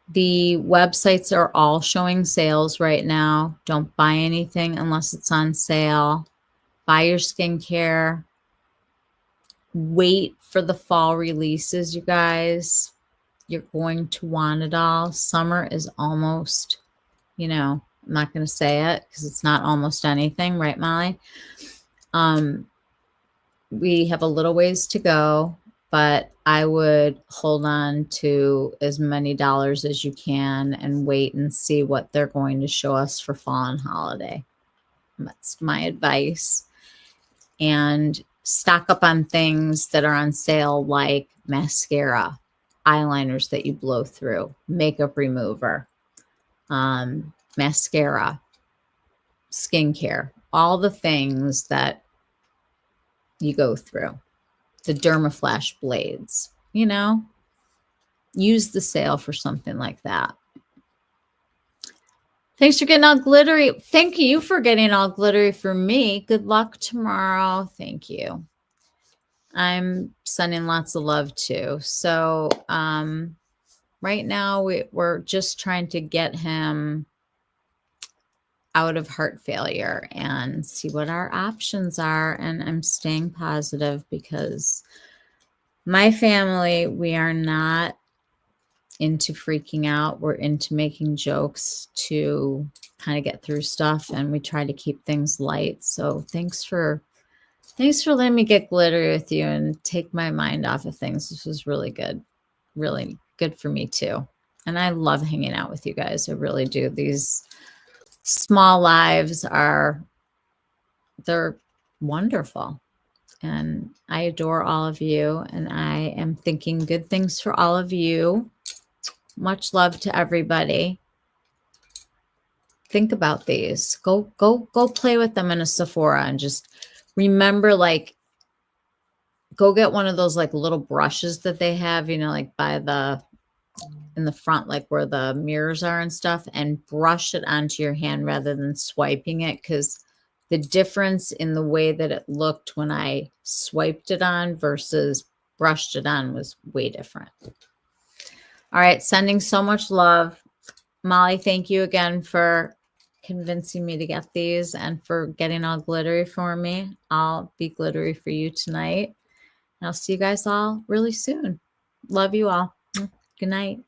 The websites are all showing sales right now. Don't buy anything unless it's on sale. Buy your skincare. Wait for the fall releases, you guys. You're going to want it all. Summer is almost You know, I'm not going to say it because it's not almost anything, right, Molly? We have a little ways to go, but I would hold on to as many dollars as you can and wait and see what they're going to show us for fall and holiday. That's my advice. And stock up on things that are on sale, like mascara, eyeliners that you blow through, makeup remover, mascara, skincare, all the things that you go through, the Dermaflash blades, you know, use the sale for something like that. Thanks for getting all glittery. Thank you for getting all glittery for me. Good luck tomorrow. Thank you. I'm sending lots of love too. So right now we're just trying to get him out of heart failure and see what our options are. And I'm staying positive because my family, we are not into freaking out. We're into making jokes to kind of get through stuff, and we try to keep things light. So thanks for letting me get glittery with you and take my mind off of things. This was really good. Really good for me too. And I love hanging out with you guys. I really do. These small lives they're wonderful. And I adore all of you. And I am thinking good things for all of you. Much love to everybody. Think about these. Go play with them in a Sephora and just remember, like, go get one of those like little brushes that they have, you know, like in the front, like where the mirrors are and stuff, and brush it onto your hand rather than swiping it, because the difference in the way that it looked when I swiped it on versus brushed it on was way different. All right, sending so much love. Molly, thank you again for convincing me to get these and for getting all glittery for me. I'll be glittery for you tonight. And I'll see you guys all really soon. Love you all. Good night.